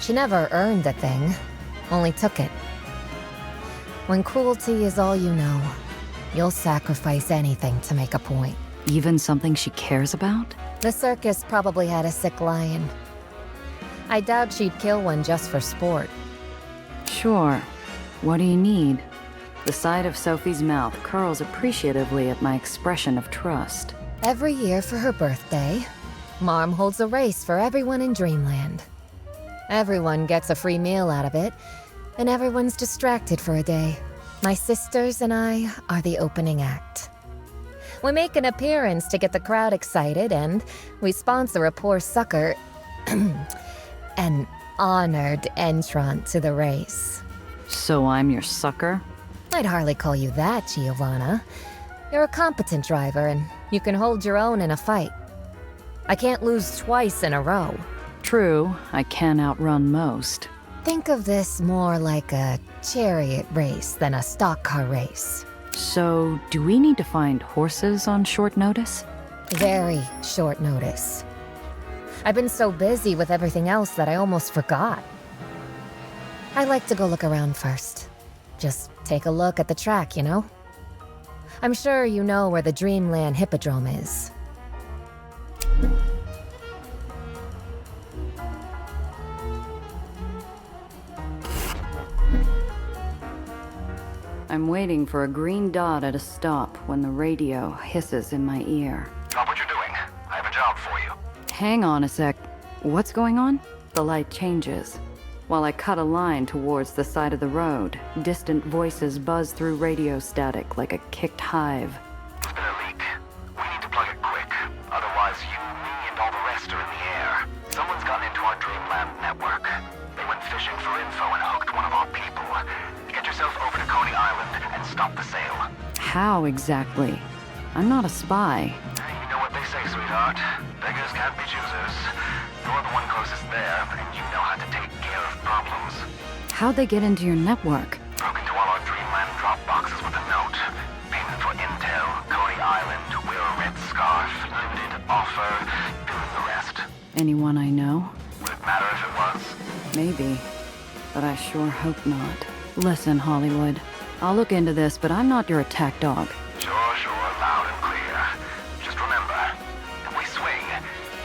She never earned a thing, only took it. When cruelty is all you know, you'll sacrifice anything to make a point. Even something she cares about? The circus probably had a sick lion. I doubt she'd kill one just for sport. Sure. What do you need? The side of Sophie's mouth curls appreciatively at my expression of trust. Every year for her birthday, Mom holds a race for everyone in Dreamland. Everyone gets a free meal out of it, and everyone's distracted for a day. My sisters and I are the opening act. We make an appearance to get the crowd excited, and we sponsor a poor sucker an honored entrant to the race. So I'm your sucker? I'd hardly call you that, Giovanna. You're a competent driver, and you can hold your own in a fight. I can't lose twice in a row. True, I can outrun most. Think of this more like a chariot race than a stock car race. So, do we need to find horses on short notice? Very short notice. I've been so busy with everything else that I almost forgot. I like to go look around first. Just take a look at the track, you know? I'm sure you know where the Dreamland Hippodrome is. I'm waiting for a green dot at a stop when the radio hisses in my ear. Stop what you're doing. I have a job for you. Hang on a sec. What's going on? The light changes. While I cut a line towards the side of the road, distant voices buzz through radio static like a kicked hive. There's been a leak. We need to plug it quick. Otherwise, you, me, and all the rest are in the air. Someone's gotten into our Dreamland network. They went fishing for info and hooked one of our people. Get yourself over to Coney Island and stop the sale. How exactly? I'm not a spy. You know what they say, sweetheart. Beggars can't be choosers. You're the one closest there, and you know how to take care of problems. How'd they get into your network? Broke into all our Dreamland drop boxes with a note. Payment for intel, Coney Island, wear a red scarf, limited offer, fill in the rest. Anyone I know? Would it matter if it was? Maybe. But I sure hope not. Listen, Hollywood. I'll look into this, but I'm not your attack dog. Sure, loud and clear. Just remember, if we swing,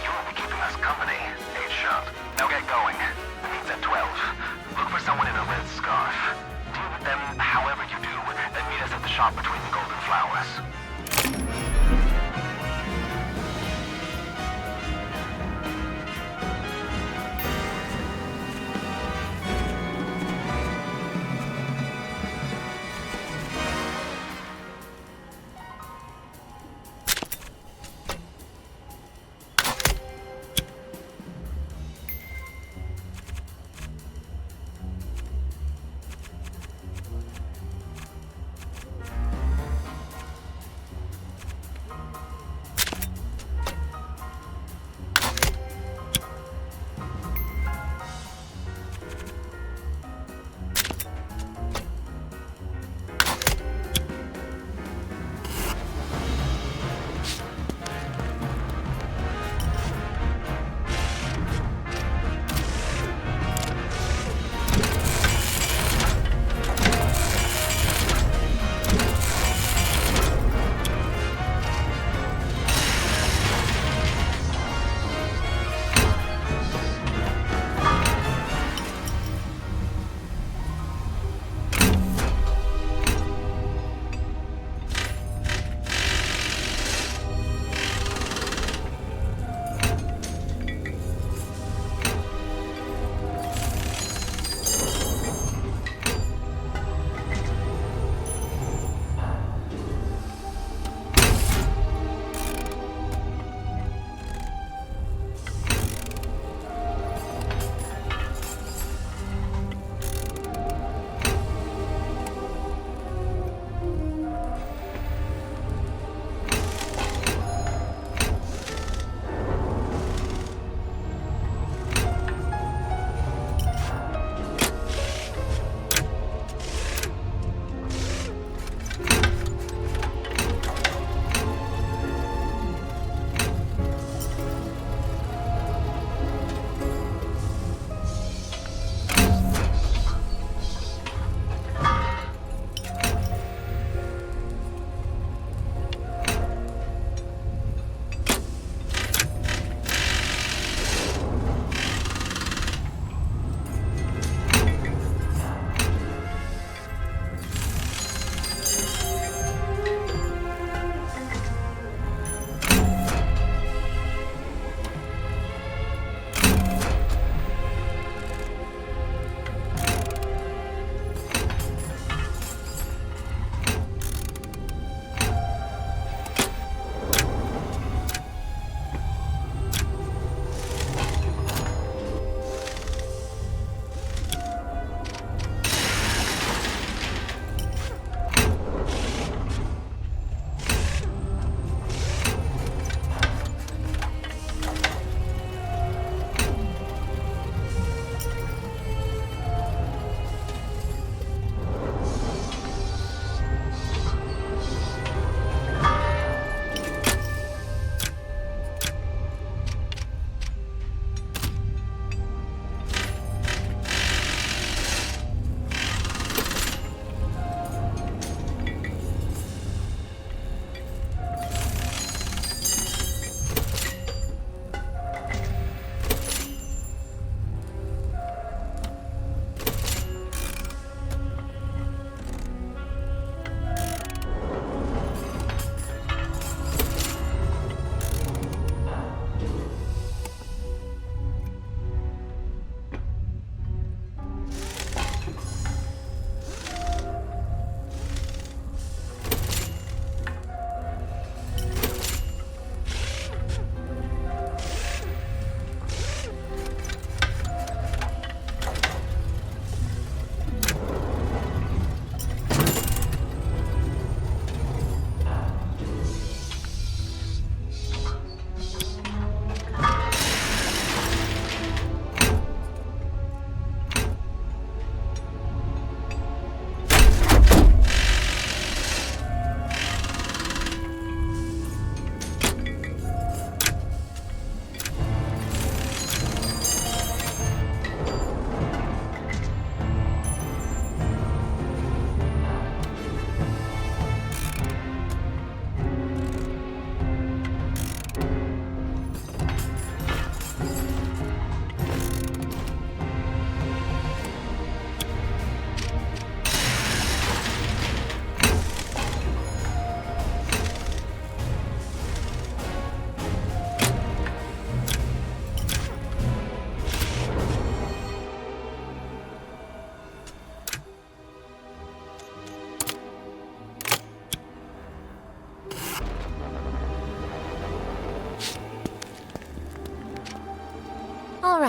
you'll be keeping us company. 8 shut. Now get going. The meet's at 12. Look for someone in a red scarf. Deal with them however you do, then meet us at the shop between the golden flowers.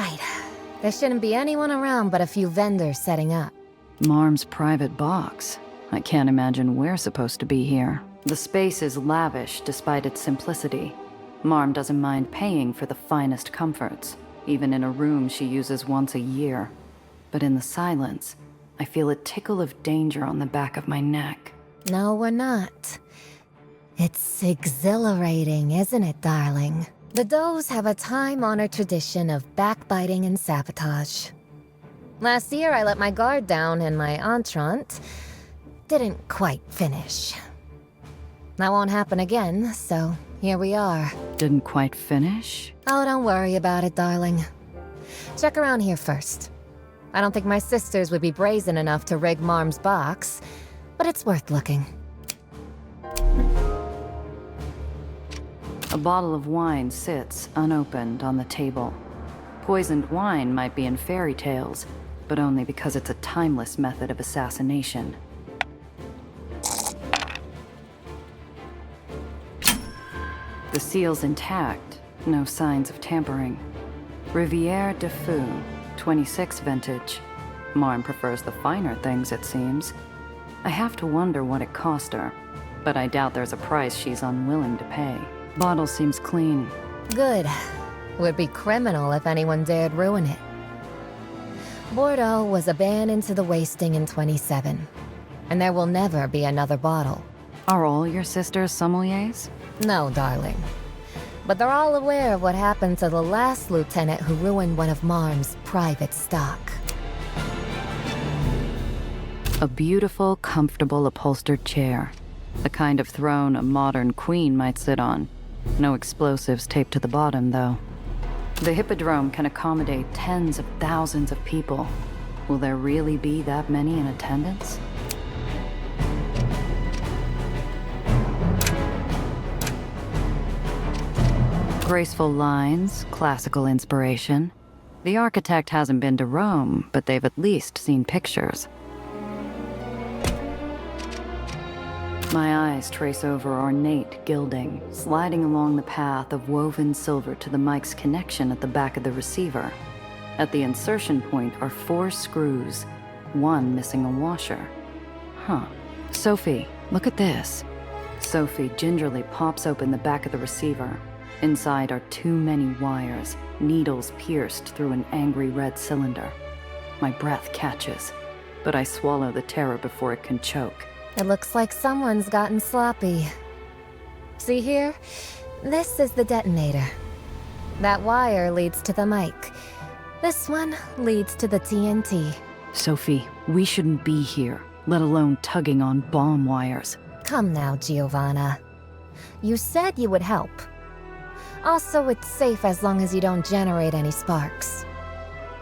right. There shouldn't be anyone around but a few vendors setting up. Marm's private box. I can't imagine we're supposed to be here. The space is lavish despite its simplicity. Marm doesn't mind paying for the finest comforts, even in a room she uses once a year. But in the silence, I feel a tickle of danger on the back of my neck. No, we're not. It's exhilarating, isn't it, darling? The Does have a time-honored tradition of backbiting and sabotage. Last year, I let my guard down and my entrant didn't quite finish. That won't happen again, so here we are. Didn't quite finish? Oh, don't worry about it, darling. Check around here first. I don't think my sisters would be brazen enough to rig Marm's box, but it's worth looking. A bottle of wine sits, unopened, on the table. Poisoned wine might be in fairy tales, but only because it's a timeless method of assassination. The seal's intact, no signs of tampering. Riviere de Fou, 26 vintage. Marm prefers the finer things, it seems. I have to wonder what it cost her, but I doubt there's a price she's unwilling to pay. Bottle seems clean. Good. Would be criminal if anyone dared ruin it. Bordeaux was abandoned to the wasting in 27, and there will never be another bottle. Are all your sisters sommeliers? No, darling. But they're all aware of what happened to the last lieutenant who ruined one of Marm's private stock. A beautiful, comfortable, upholstered chair. The kind of throne a modern queen might sit on. No explosives taped to the bottom, though. The Hippodrome can accommodate tens of thousands of people. Will there really be that many in attendance? Graceful lines, classical inspiration. The architect hasn't been to Rome, but they've at least seen pictures. My eyes trace over ornate gilding, sliding along the path of woven silver to the mic's connection at the back of the receiver. At the insertion point are 4 screws, one missing a washer. Huh. Sophie, look at this. Sophie gingerly pops open the back of the receiver. Inside are too many wires, needles pierced through an angry red cylinder. My breath catches, but I swallow the terror before it can choke. It looks like someone's gotten sloppy. See here? This is the detonator. That wire leads to the mic. This one leads to the TNT. Sophie, we shouldn't be here, let alone tugging on bomb wires. Come now, Giovanna. You said you would help. Also, it's safe as long as you don't generate any sparks.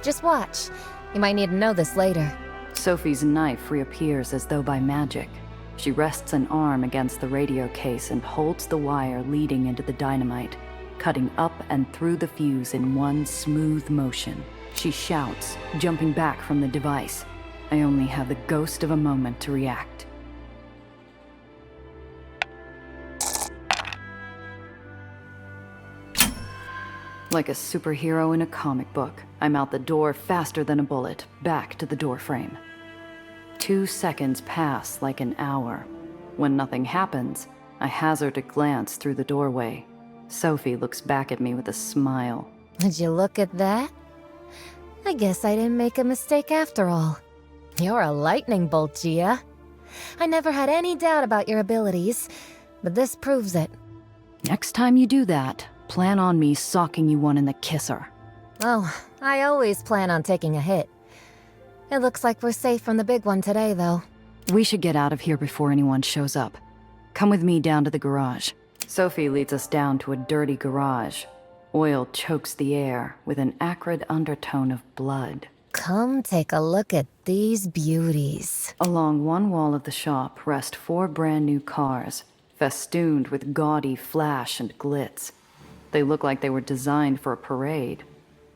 Just watch. You might need to know this later. Sophie's knife reappears as though by magic. She rests an arm against the radio case and holds the wire leading into the dynamite, cutting up and through the fuse in one smooth motion. She shouts, jumping back from the device. I only have the ghost of a moment to react. Like a superhero in a comic book, I'm out the door faster than a bullet, back to the doorframe. 2 seconds pass like an hour. When nothing happens, I hazard a glance through the doorway. Sophie looks back at me with a smile. Did you look at that? I guess I didn't make a mistake after all. You're a lightning bolt, Gia. I never had any doubt about your abilities, but this proves it. Next time you do that, plan on me socking you one in the kisser. Oh, I always plan on taking a hit. It looks like we're safe from the big one today, though. We should get out of here before anyone shows up. Come with me down to the garage. Sophie leads us down to a dirty garage. Oil chokes the air with an acrid undertone of blood. Come take a look at these beauties. Along one wall of the shop rest 4 brand new cars, festooned with gaudy flash and glitz. They look like they were designed for a parade,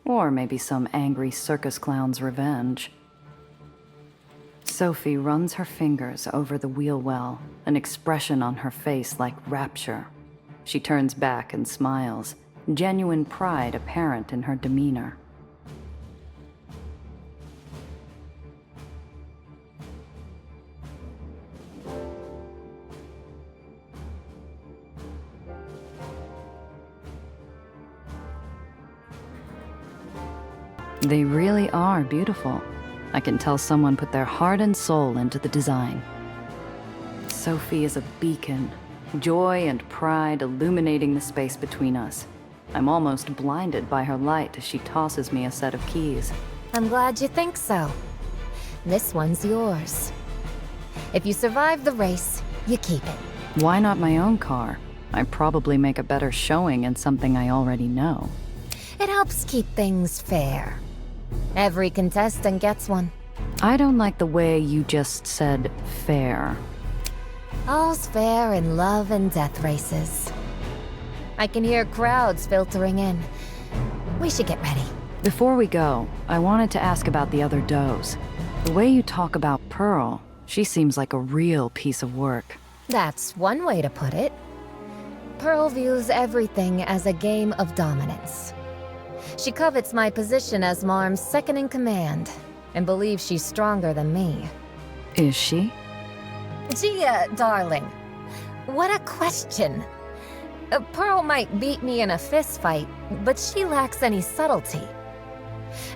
or maybe some angry circus clown's revenge. Sophie runs her fingers over the wheel well, an expression on her face like rapture. She turns back and smiles, genuine pride apparent in her demeanor. They really are beautiful. I can tell someone put their heart and soul into the design. Sophie is a beacon, joy and pride illuminating the space between us. I'm almost blinded by her light as she tosses me a set of keys. I'm glad you think so. This one's yours. If you survive the race, you keep it. Why not my own car? I probably make a better showing in something I already know. It helps keep things fair. Every contestant gets one. I don't like the way you just said fair. All's fair in love and death races. I can hear crowds filtering in. We should get ready. Before we go, I wanted to ask about the other does. The way you talk about Pearl, she seems like a real piece of work. That's one way to put it. Pearl views everything as a game of dominance. She covets my position as Marm's second-in-command, and believes she's stronger than me. Is she? Gia, darling, what a question. Pearl might beat me in a fistfight, but she lacks any subtlety.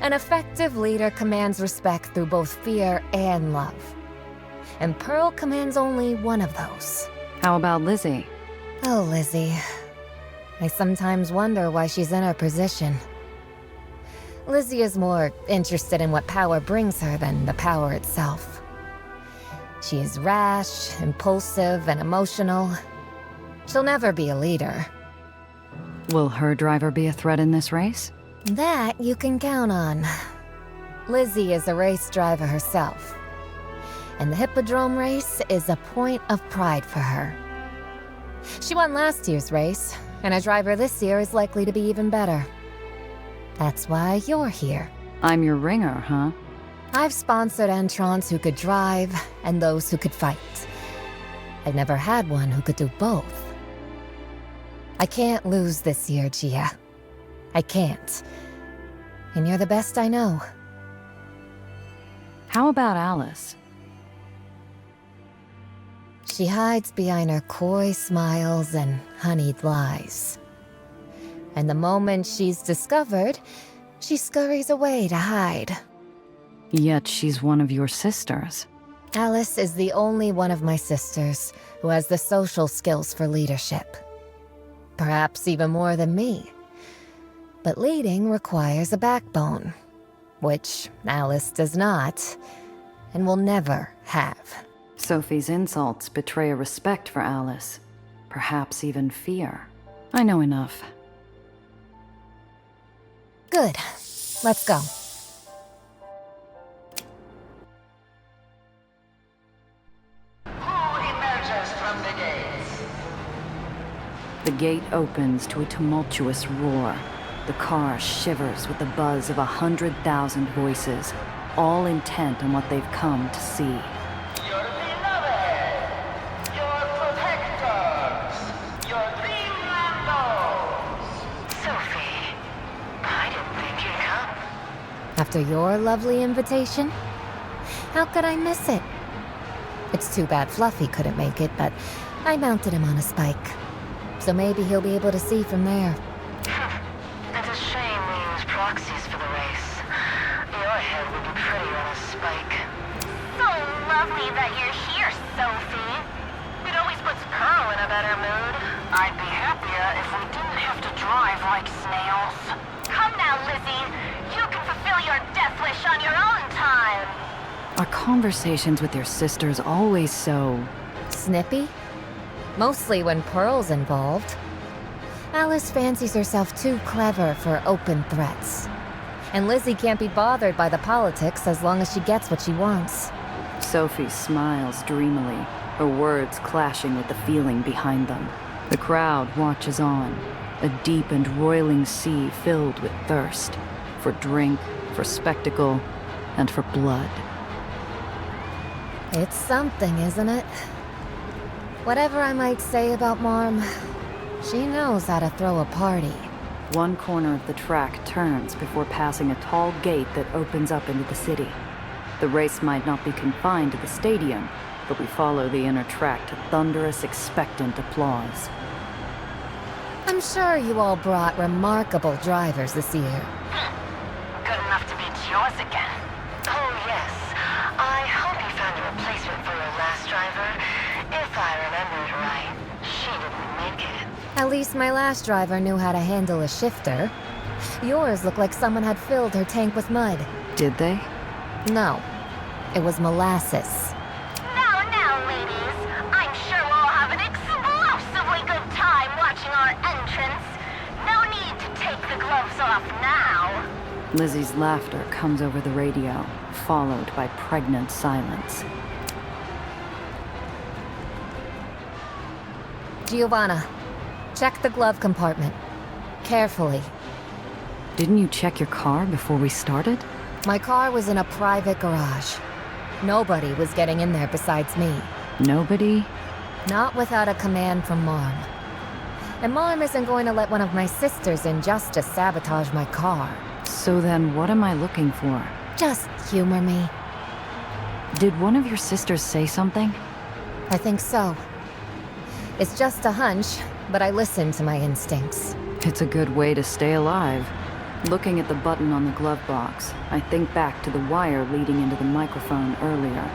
An effective leader commands respect through both fear and love. And Pearl commands only one of those. How about Lizzie? Oh, Lizzie. I sometimes wonder why she's in her position. Lizzie is more interested in what power brings her than the power itself. She is rash, impulsive, and emotional. She'll never be a leader. Will her driver be a threat in this race? That you can count on. Lizzie is a race driver herself. And the Hippodrome race is a point of pride for her. She won last year's race, and a driver this year is likely to be even better. That's why you're here. I'm your ringer, huh? I've sponsored entrants who could drive and those who could fight. I've never had one who could do both. I can't lose this year, Gia. I can't. And you're the best I know. How about Alice? She hides behind her coy smiles and honeyed lies. And the moment she's discovered, she scurries away to hide. Yet she's one of your sisters. Alice is the only one of my sisters who has the social skills for leadership. Perhaps even more than me. But leading requires a backbone, which Alice does not, and will never have. Sophie's insults betray a respect for Alice, perhaps even fear. I know enough. Good. Let's go. Who emerges from the gates? The gate opens to a tumultuous roar. The car shivers with the buzz of 100,000 voices, all intent on what they've come to see. Your beloved, your protectors, your dreamland dogs. Sophie, I didn't think you'd come. After your lovely invitation? How could I miss it? It's too bad Fluffy couldn't make it, but I mounted him on a spike. So maybe he'll be able to see from there. It's a shame we use proxies for the race. Your head would be prettier on a spike. So lovely that you're here, Sophie. It always puts Pearl in a better mood. I'd be happier if we didn't have to drive like snails. Come now, Lizzie. You can fulfill your death wish on your own time. Are conversations with your sisters always so... Snippy? Mostly when Pearl's involved. Alice fancies herself too clever for open threats. And Lizzie can't be bothered by the politics as long as she gets what she wants. Sophie smiles dreamily, her words clashing with the feeling behind them. The crowd watches on, a deep and roiling sea filled with thirst. For drink, for spectacle, and for blood. It's something, isn't it? Whatever I might say about Marm, she knows how to throw a party. One corner of the track turns before passing a tall gate that opens up into the city. The race might not be confined to the stadium, but we follow the inner track to thunderous, expectant applause. I'm sure you all brought remarkable drivers this year. Good enough to yours again. Oh, yes. I hope you found a replacement for your last driver. If I remembered right, she didn't make it. At least my last driver knew how to handle a shifter. Yours looked like someone had filled her tank with mud. Did they? No. It was molasses. Now, ladies. I'm sure we'll have an explosively good time watching our entrance. No need to take the gloves off now. Lizzie's laughter comes over the radio, followed by pregnant silence. Giovanna, check the glove compartment. Carefully. Didn't you check your car before we started? My car was in a private garage. Nobody was getting in there besides me. Nobody? Not without a command from Mom. And Mom isn't going to let one of my sisters in just to sabotage my car. So then what am I looking for? Just humor me. Did one of your sisters say something? I think so. It's just a hunch, but I listen to my instincts. It's a good way to stay alive. Looking at the button on the glove box, I think back to the wire leading into the microphone earlier.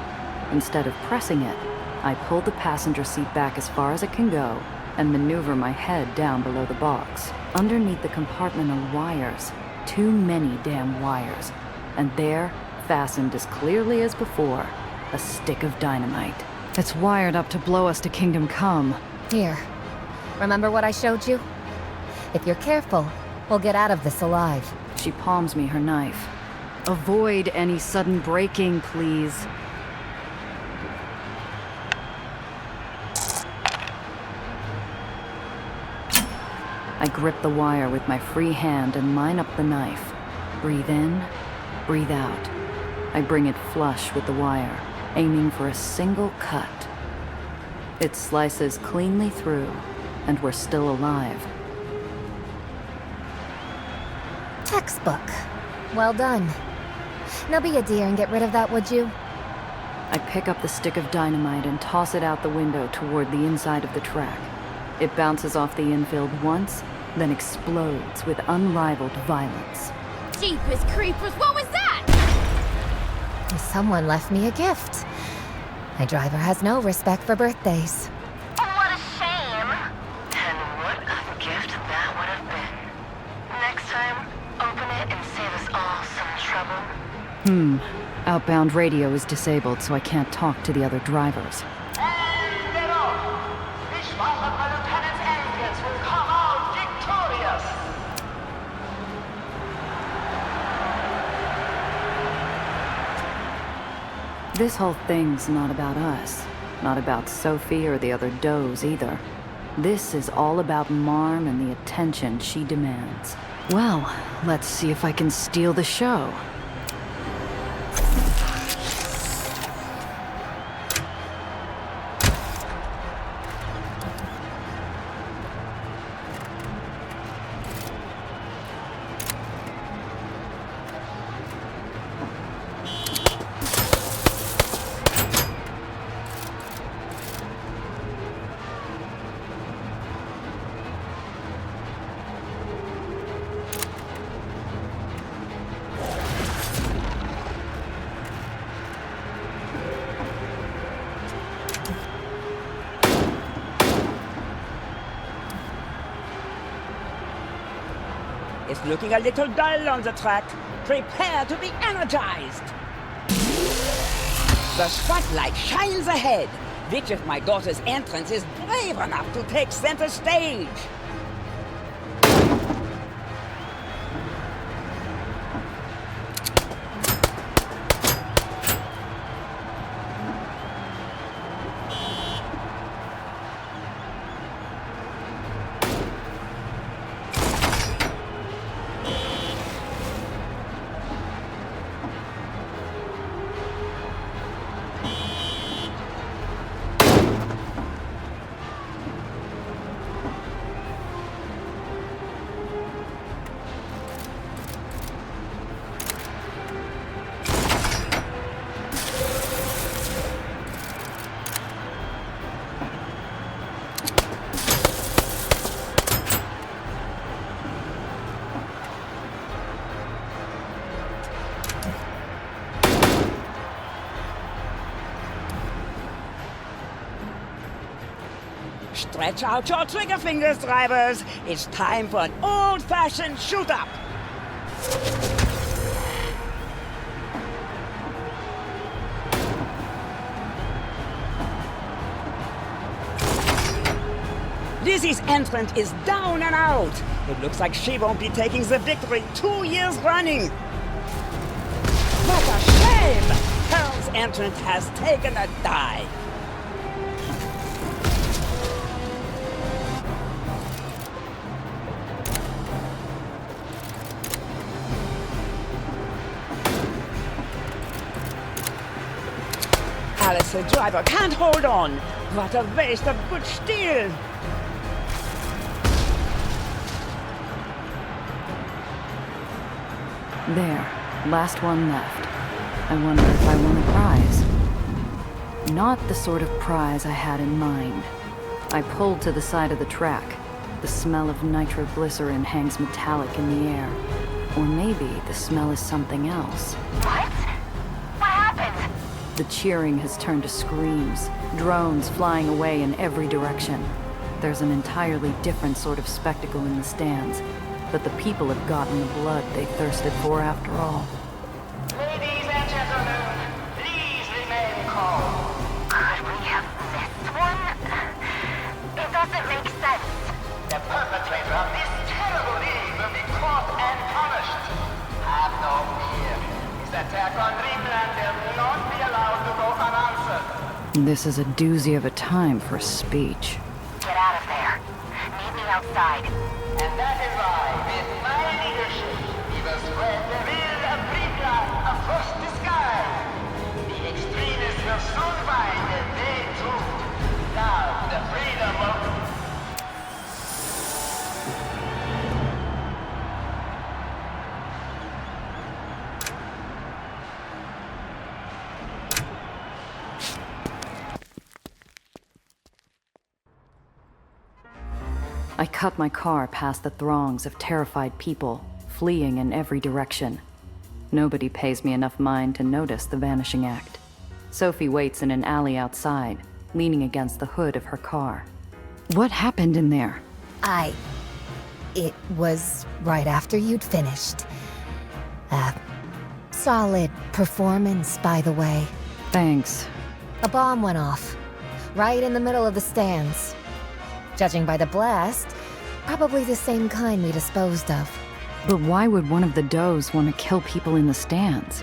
Instead of pressing it, I pull the passenger seat back as far as it can go and maneuver my head down below the box. Underneath the compartment are wires. Too many damn wires. And there, fastened as clearly as before, a stick of dynamite. It's wired up to blow us to Kingdom Come. Here. Remember what I showed you? If you're careful, we'll get out of this alive. She palms me her knife. Avoid any sudden braking, please. I grip the wire with my free hand and line up the knife. Breathe in, breathe out. I bring it flush with the wire, aiming for a single cut. It slices cleanly through, and we're still alive. Textbook. Well done. Now be a dear and get rid of that, would you? I pick up the stick of dynamite and toss it out the window toward the inside of the track. It bounces off the infield once, then explodes with unrivaled violence. Jeepers creepers, what was that? Someone left me a gift. My driver has no respect for birthdays. What a shame. And what a gift that would have been. Next time, open it and save us all some trouble. Outbound radio is disabled, so I can't talk to the other drivers. And get off! Each one of my lieutenant's engines will come out victorious! This whole thing's not about us. Not about Sophie or the other does either. This is all about Marm and the attention she demands. Well, let's see if I can steal the show. It's looking a little dull on the track. Prepare to be energized. The spotlight shines ahead. Which of my daughter's entrance is brave enough to take center stage? Stretch out your trigger fingers, drivers. It's time for an old-fashioned shoot-up. Lizzie's entrant is down and out. It looks like she won't be taking the victory 2 years running. What a shame! Pearl's entrant has taken a dive. Alice, the driver, can't hold on. What a waste of good steel. There, last one left. I wonder if I won a prize. Not the sort of prize I had in mind. I pulled to the side of the track. The smell of nitroglycerin hangs metallic in the air. Or maybe the smell is something else. What? What happened? The cheering has turned to screams, drones flying away in every direction. There's an entirely different sort of spectacle in the stands, but the people have gotten the blood they thirsted for after all. Ladies and gentlemen, please remain calm. Could we have missed one? It doesn't make sense. The perpetrator of this terrible deed will be caught and punished. Have no fear. His attack on Dreamland will not be allowed to go unanswered. This is a doozy of a time for a speech. Get out of there. Meet me outside. And that is why, with my leadership, we will spread the will of Dreamland across the sky. The extremists will soon find that they too. Now, the freedom of... I cut my car past the throngs of terrified people, fleeing in every direction. Nobody pays me enough mind to notice the vanishing act. Sophie waits in an alley outside, leaning against the hood of her car. What happened in there? It was right after you'd finished. Solid performance, by the way. Thanks. A bomb went off, right in the middle of the stands. Judging by the blast, probably the same kind we disposed of. But why would one of the does want to kill people in the stands?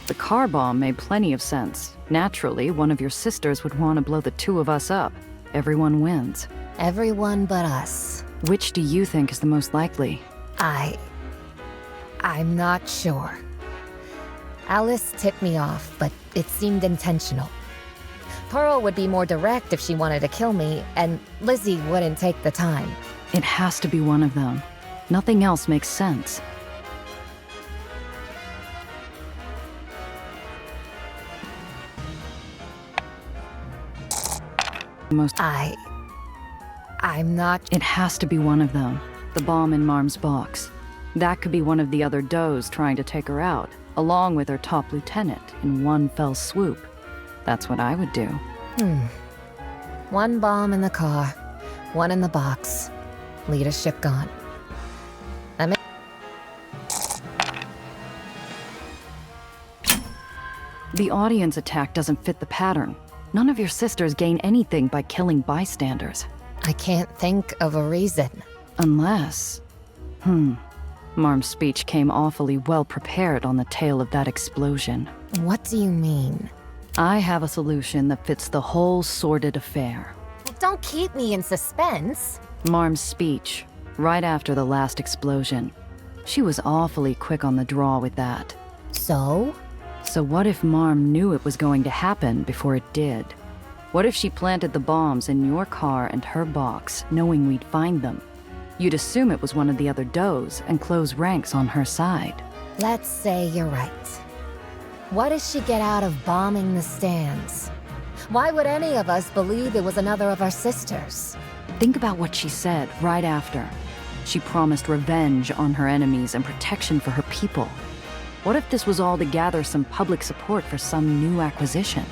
The car bomb made plenty of sense. Naturally, one of your sisters would want to blow the two of us up. Everyone wins. Everyone but us. Which do you think is the most likely? I'm not sure. Alice tipped me off, but it seemed intentional. Pearl would be more direct if she wanted to kill me, and Lizzie wouldn't take the time. It has to be one of them. Nothing else makes sense. I'm not... It has to be one of them. The bomb in Marm's box. That could be one of the other does trying to take her out, along with her top lieutenant, in one fell swoop. That's what I would do. One bomb in the car, one in the box. Leadership gone. The audience attack doesn't fit the pattern. None of your sisters gain anything by killing bystanders. I can't think of a reason. Unless... Marm's speech came awfully well prepared on the tail of that explosion. What do you mean? I have a solution that fits the whole sordid affair. Don't keep me in suspense. Marm's speech, right after the last explosion. She was awfully quick on the draw with that. So? So what if Marm knew it was going to happen before it did? What if she planted the bombs in your car and her box, knowing we'd find them? You'd assume it was one of the other does and close ranks on her side. Let's say you're right. What does she get out of bombing the stands? Why would any of us believe it was another of our sisters? Think about what she said right after. She promised revenge on her enemies and protection for her people. What if this was all to gather some public support for some new acquisition?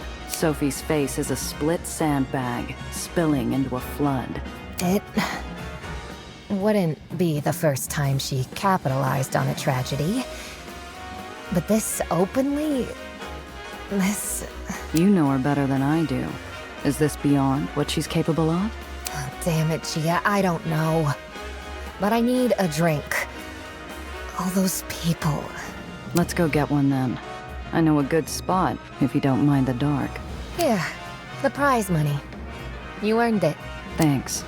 Sophie's face is a split sandbag, spilling into a flood. It wouldn't be the first time she capitalized on a tragedy. But this openly... this... You know her better than I do. Is this beyond what she's capable of? Oh, damn it, Gia, I don't know. But I need a drink. All those people... Let's go get one then. I know a good spot, if you don't mind the dark. Here, the prize money. You earned it. Thanks.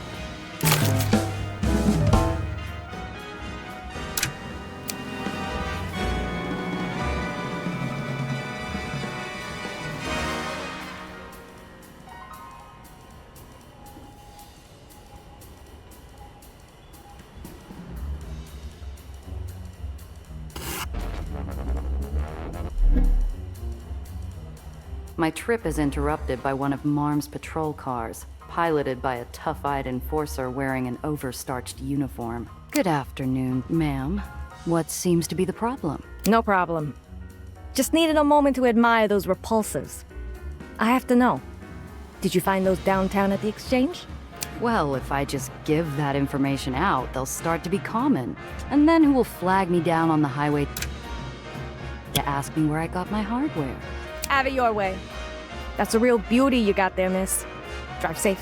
My trip is interrupted by one of Marm's patrol cars, piloted by a tough-eyed enforcer wearing an overstarched uniform. Good afternoon, ma'am. What seems to be the problem? No problem. Just needed a moment to admire those repulsives. I have to know. Did you find those downtown at the exchange? Well, if I just give that information out, they'll start to be common. And then who will flag me down on the highway to ask me where I got my hardware? Have it your way. That's a real beauty you got there, miss. Drive safe.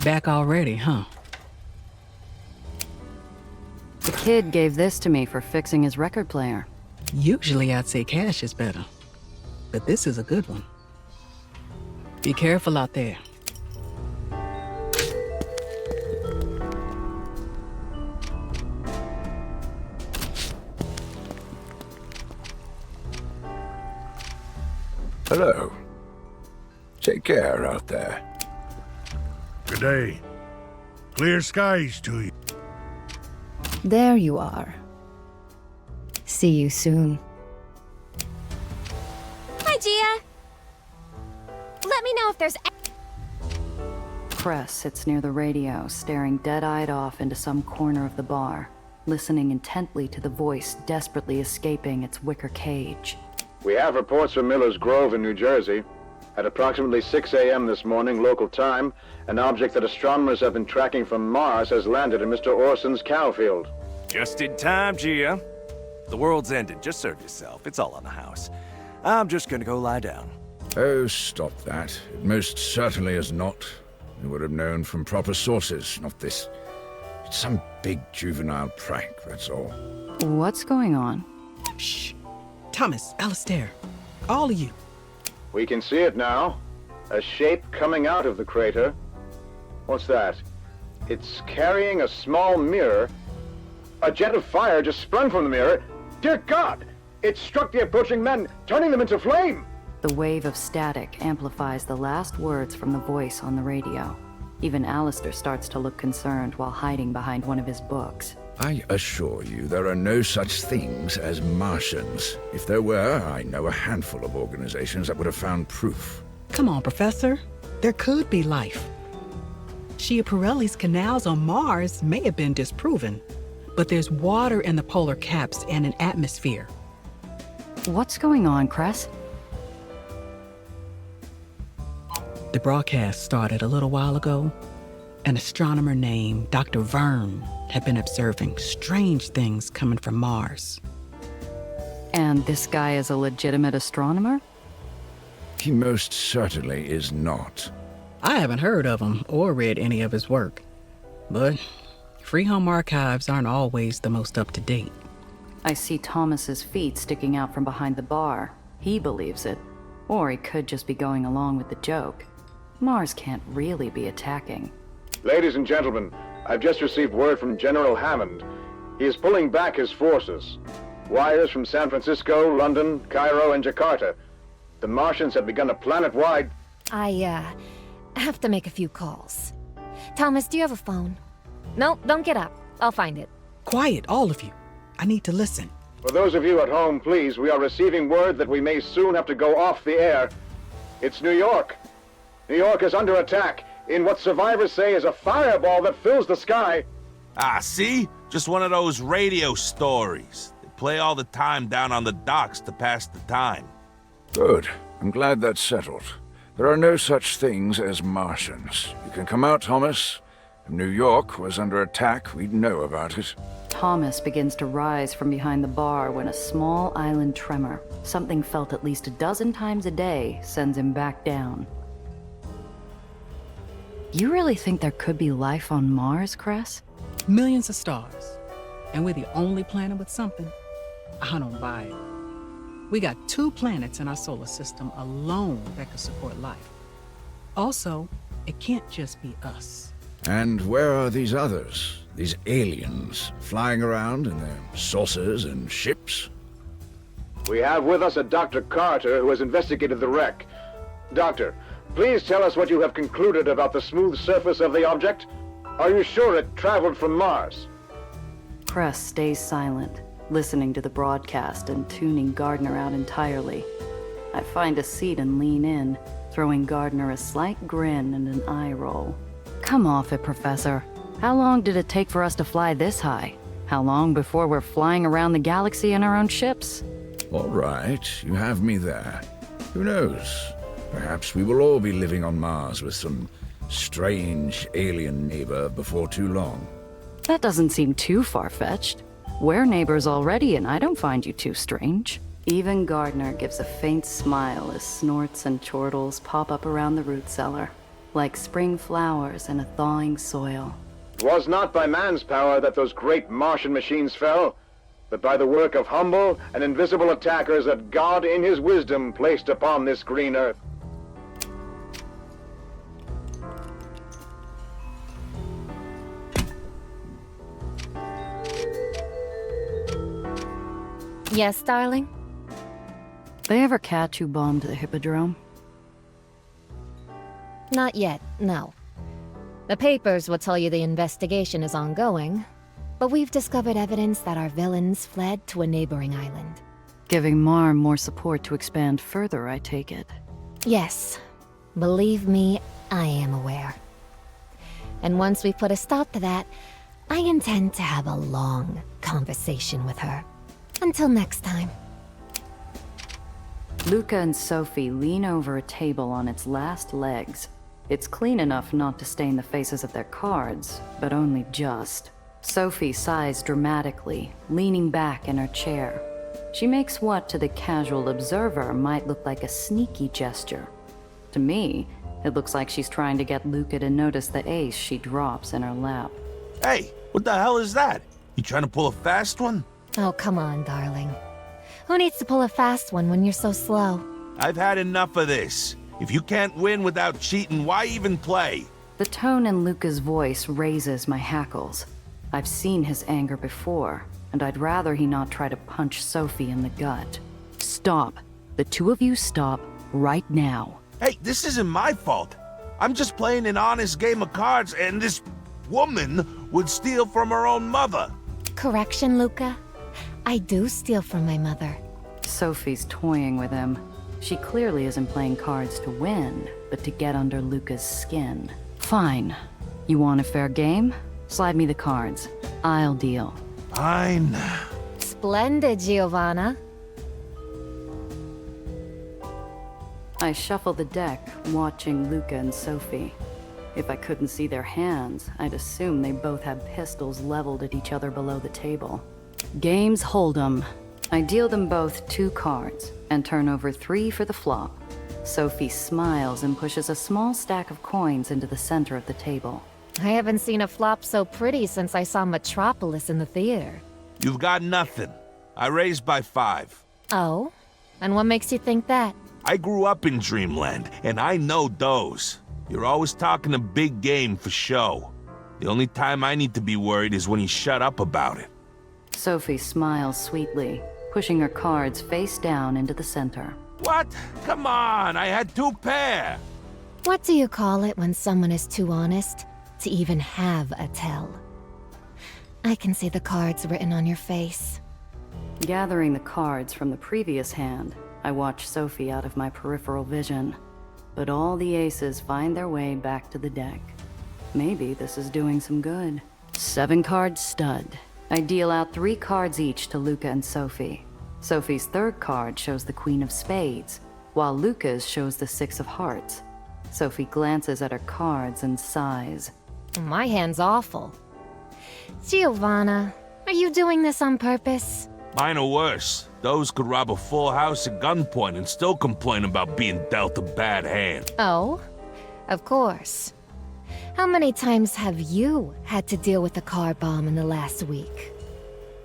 back already, huh? The kid gave this to me for fixing his record player. Usually I'd say cash is better, but this is a good one. Be careful out there. Hello. Take care out there. Good day. Clear skies to you. There you are. See you soon. Hi, Gia. Let me know if there's... Cress sits near the radio, staring dead-eyed off into some corner of the bar, listening intently to the voice desperately escaping its wicker cage. We have reports from Miller's Grove in New Jersey. At approximately 6 a.m. this morning, local time, an object that astronomers have been tracking from Mars has landed in Mr. Orson's cow field. Just in time, Gia. The world's ended. Just serve yourself. It's all on the house. I'm just gonna go lie down. Oh, stop that. It most certainly is not. You would have known from proper sources, not this. It's some big juvenile prank, that's all. What's going on? Shh. Thomas, Alistair, all of you. We can see it now. A shape coming out of the crater. What's that? It's carrying a small mirror. A jet of fire just sprung from the mirror. Dear God! It struck the approaching men, turning them into flame! The wave of static amplifies the last words from the voice on the radio. Even Alistair starts to look concerned while hiding behind one of his books. I assure you there are no such things as Martians. If there were, I know a handful of organizations that would have found proof. Come on, Professor. There could be life. Schiaparelli's canals on Mars may have been disproven, but there's water in the polar caps and an atmosphere. What's going on, Cress? The broadcast started a little while ago. An astronomer named Dr. Verne had been observing strange things coming from Mars. And this guy is a legitimate astronomer? He most certainly is not. I haven't heard of him or read any of his work. But free home archives aren't always the most up-to-date. I see Thomas's feet sticking out from behind the bar. He believes it. Or he could just be going along with the joke. Mars can't really be attacking. Ladies and gentlemen, I've just received word from General Hammond. He is pulling back his forces. Wires from San Francisco, London, Cairo, and Jakarta. The Martians have begun a planet-wide... I have to make a few calls. Thomas, do you have a phone? No, don't get up. I'll find it. Quiet, all of you. I need to listen. For those of you at home, please, we are receiving word that we may soon have to go off the air. It's New York. New York is under attack in what survivors say is a fireball that fills the sky. Ah, see? Just one of those radio stories. They play all the time down on the docks to pass the time. Good. I'm glad that's settled. There are no such things as Martians. You can come out, Thomas. If New York was under attack, we'd know about it. Thomas begins to rise from behind the bar when a small island tremor, something felt at least a dozen times a day, sends him back down. You really think there could be life on Mars, Cress? Millions of stars. And we're the only planet with something? I don't buy it. We got 2 planets in our solar system alone that could support life. Also, it can't just be us. And where are these others? These aliens flying around in their saucers and ships? We have with us a Dr. Carter who has investigated the wreck. Doctor, please tell us what you have concluded about the smooth surface of the object. Are you sure it traveled from Mars? Cress stays silent, listening to the broadcast and tuning Gardner out entirely. I find a seat and lean in, throwing Gardner a slight grin and an eye roll. Come off it, Professor. How long did it take for us to fly this high? How long before we're flying around the galaxy in our own ships? All right, you have me there. Who knows? Perhaps we will all be living on Mars with some strange alien neighbor before too long. That doesn't seem too far-fetched. We're neighbors already, and I don't find you too strange. Even Gardner gives a faint smile as snorts and chortles pop up around the root cellar, like spring flowers in a thawing soil. It was not by man's power that those great Martian machines fell, but by the work of humble and invisible attackers that God in his wisdom placed upon this green earth. Yes, darling? They ever catch who bombed the Hippodrome? Not yet, no. The papers will tell you the investigation is ongoing, but we've discovered evidence that our villains fled to a neighboring island. Giving Marr more support to expand further, I take it. Yes. Believe me, I am aware. And once we put a stop to that, I intend to have a long conversation with her. Until next time. Luca and Sophie lean over a table on its last legs. It's clean enough not to stain the faces of their cards, but only just. Sophie sighs dramatically, leaning back in her chair. She makes what, to the casual observer, might look like a sneaky gesture. To me, it looks like she's trying to get Luca to notice the ace she drops in her lap. Hey, what the hell is that? You trying to pull a fast one? Oh, come on, darling. Who needs to pull a fast one when you're so slow? I've had enough of this. If you can't win without cheating, why even play? The tone in Luca's voice raises my hackles. I've seen his anger before, and I'd rather he not try to punch Sophie in the gut. Stop. The two of you stop right now. Hey, this isn't my fault. I'm just playing an honest game of cards, and this woman would steal from her own mother. Correction, Luca. I do steal from my mother. Sophie's toying with him. She clearly isn't playing cards to win, but to get under Luca's skin. Fine. You want a fair game? Slide me the cards. I'll deal. Fine. Splendid, Giovanna. I shuffle the deck, watching Luca and Sophie. If I couldn't see their hands, I'd assume they both had pistols leveled at each other below the table. Games Hold'em. I deal them both 2 cards, and turn over 3 for the flop. Sophie smiles and pushes a small stack of coins into the center of the table. I haven't seen a flop so pretty since I saw Metropolis in the theater. You've got nothing. I raised by 5. Oh? And what makes you think that? I grew up in Dreamland, and I know those. You're always talking a big game for show. The only time I need to be worried is when you shut up about it. Sophie smiles sweetly, pushing her cards face down into the center. What? Come on, I had 2 pair. What do you call it when someone is too honest to even have a tell? I can see the cards written on your face. Gathering the cards from the previous hand, I watch Sophie out of my peripheral vision. But all the aces find their way back to the deck. Maybe this is doing some good. 7-card stud. I deal out 3 cards each to Luca and Sophie. Sophie's 3rd card shows the Queen of Spades, while Luca's shows the 6 of Hearts. Sophie glances at her cards and sighs. My hand's awful. Giovanna, are you doing this on purpose? Mine are worse. Those could rob a full house at gunpoint and still complain about being dealt a bad hand. Oh? Of course. How many times have you had to deal with a car bomb in the last week?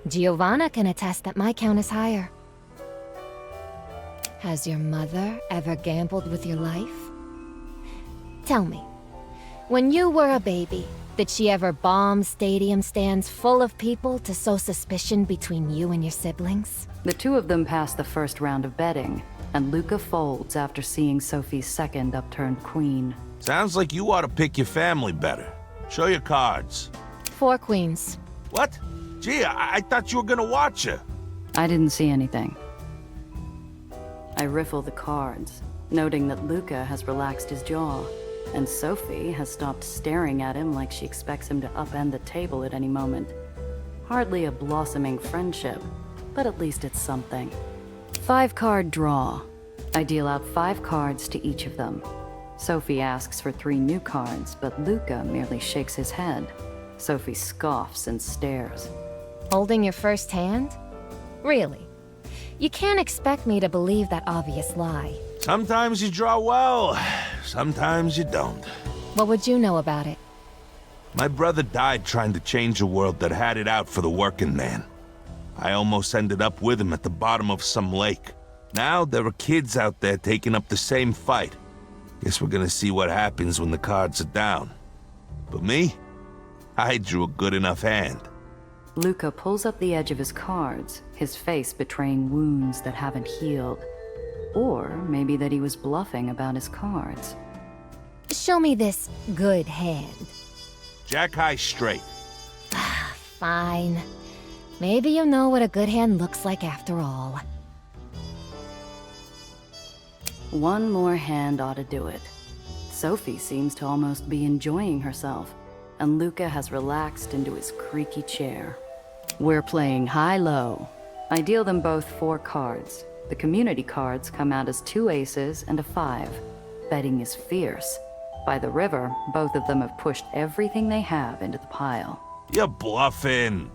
Giovanna can attest that my count is higher. Has your mother ever gambled with your life? Tell me, when you were a baby, did she ever bomb stadium stands full of people to sow suspicion between you and your siblings? The 2 of them pass the first round of betting, and Luca folds after seeing Sophie's 2nd upturned queen. Sounds like you ought to pick your family better. Show your cards. 4 queens. What? Gee, I thought you were gonna watch her. I didn't see anything. I riffle the cards, noting that Luca has relaxed his jaw, and Sophie has stopped staring at him like she expects him to upend the table at any moment. Hardly a blossoming friendship, but at least it's something. 5-card draw. I deal out 5 cards to each of them. Sophie asks for 3 new cards, but Luca merely shakes his head. Sophie scoffs and stares. Holding your first hand? Really? You can't expect me to believe that obvious lie. Sometimes you draw well, sometimes you don't. What would you know about it? My brother died trying to change a world that had it out for the working man. I almost ended up with him at the bottom of some lake. Now there are kids out there taking up the same fight. Guess we're gonna see what happens when the cards are down. But me? I drew a good enough hand. Luca pulls up the edge of his cards, his face betraying wounds that haven't healed. Or maybe that he was bluffing about his cards. Show me this good hand. Jack high straight. Fine. Maybe you know what a good hand looks like after all. One more hand ought to do it. Sophie seems to almost be enjoying herself, and Luca has relaxed into his creaky chair. We're playing high-low. I deal them both 4 cards. The community cards come out as 2 aces and a 5. Betting is fierce. By the river, both of them have pushed everything they have into the pile. You're bluffing.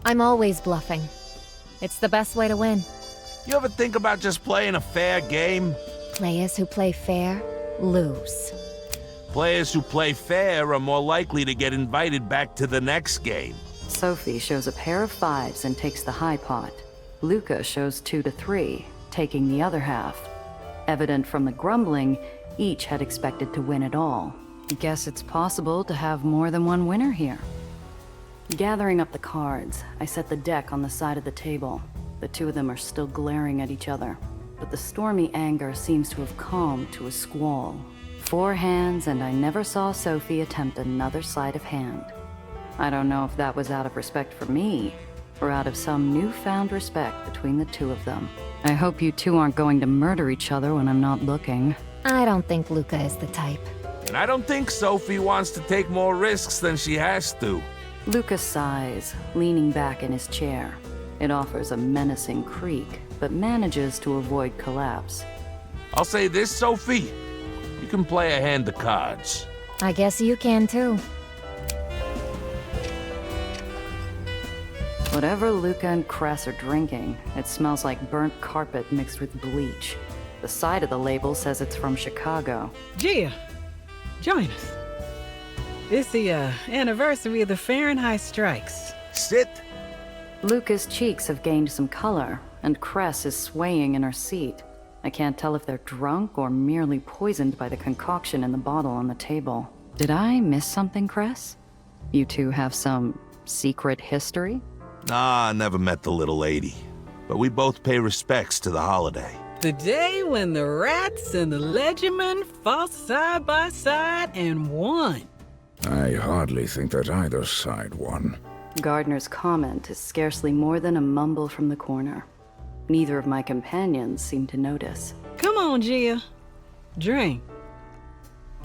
I'm always bluffing. It's the best way to win. You ever think about just playing a fair game? Players who play fair lose. Players who play fair are more likely to get invited back to the next game. Sophie shows a pair of 5s and takes the high pot. Luca shows 2 to 3, taking the other half. Evident from the grumbling, each had expected to win it all. Guess it's possible to have more than one winner here. Gathering up the cards, I set the deck on the side of the table. The 2 of them are still glaring at each other, but the stormy anger seems to have calmed to a squall. 4 hands, and I never saw Sophie attempt another sleight of hand. I don't know if that was out of respect for me, or out of some newfound respect between the 2 of them. I hope you 2 aren't going to murder each other when I'm not looking. I don't think Luca is the type. And I don't think Sophie wants to take more risks than she has to. Luca sighs, leaning back in his chair. It offers a menacing creak, but manages to avoid collapse. I'll say this, Sophie. You can play a hand of cards. I guess you can too. Whatever Luca and Cress are drinking, it smells like burnt carpet mixed with bleach. The side of the label says it's from Chicago. Gia, join us. It's the anniversary of the Fahrenheit strikes. Sit. Luca's cheeks have gained some color, and Cress is swaying in her seat. I can't tell if they're drunk or merely poisoned by the concoction in the bottle on the table. Did I miss something, Cress? You 2 have some secret history? Nah, I never met the little lady. But we both pay respects to the holiday. The day when the rats and the legendmen fought side by side and won. I hardly think that either side won. Gardner's comment is scarcely more than a mumble from the corner. Neither of my companions seem to notice. Come on, Gia. Drink.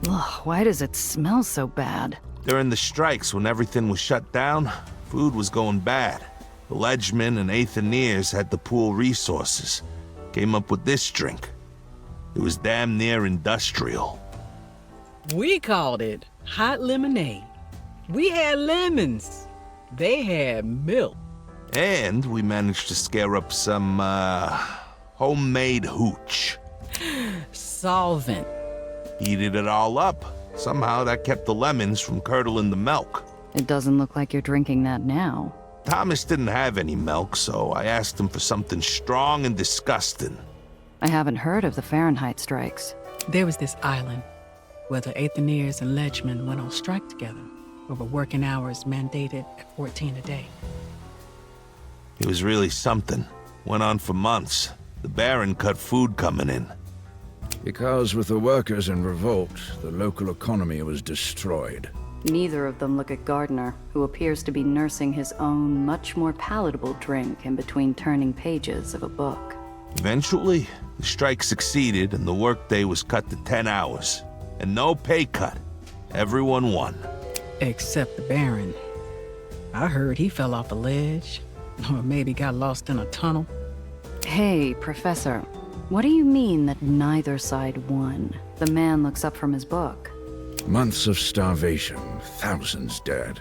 Ugh, why does it smell so bad? During the strikes, when everything was shut down, food was going bad. The Ledgemen and Aether had the pool resources. Came up with this drink. It was damn near industrial. We called it hot lemonade. We had lemons. They had milk. And we managed to scare up some, homemade hooch. Solvent. Heated it all up. Somehow that kept the lemons from curdling the milk. It doesn't look like you're drinking that now. Thomas didn't have any milk, so I asked him for something strong and disgusting. I haven't heard of the Fahrenheit strikes. There was this island where the Aetherians and Ledgemen went on strike together over working hours mandated at 14 a day. It was really something. Went on for months. The Baron cut food coming in. Because with the workers in revolt, the local economy was destroyed. Neither of them look at Gardner, who appears to be nursing his own much more palatable drink in between turning pages of a book. Eventually, the strike succeeded and the workday was cut to 10 hours. And no pay cut. Everyone won. Except the Baron. I heard he fell off a ledge, or maybe got lost in a tunnel. Hey, Professor, what do you mean that neither side won? The man looks up from his book. Months of starvation, thousands dead.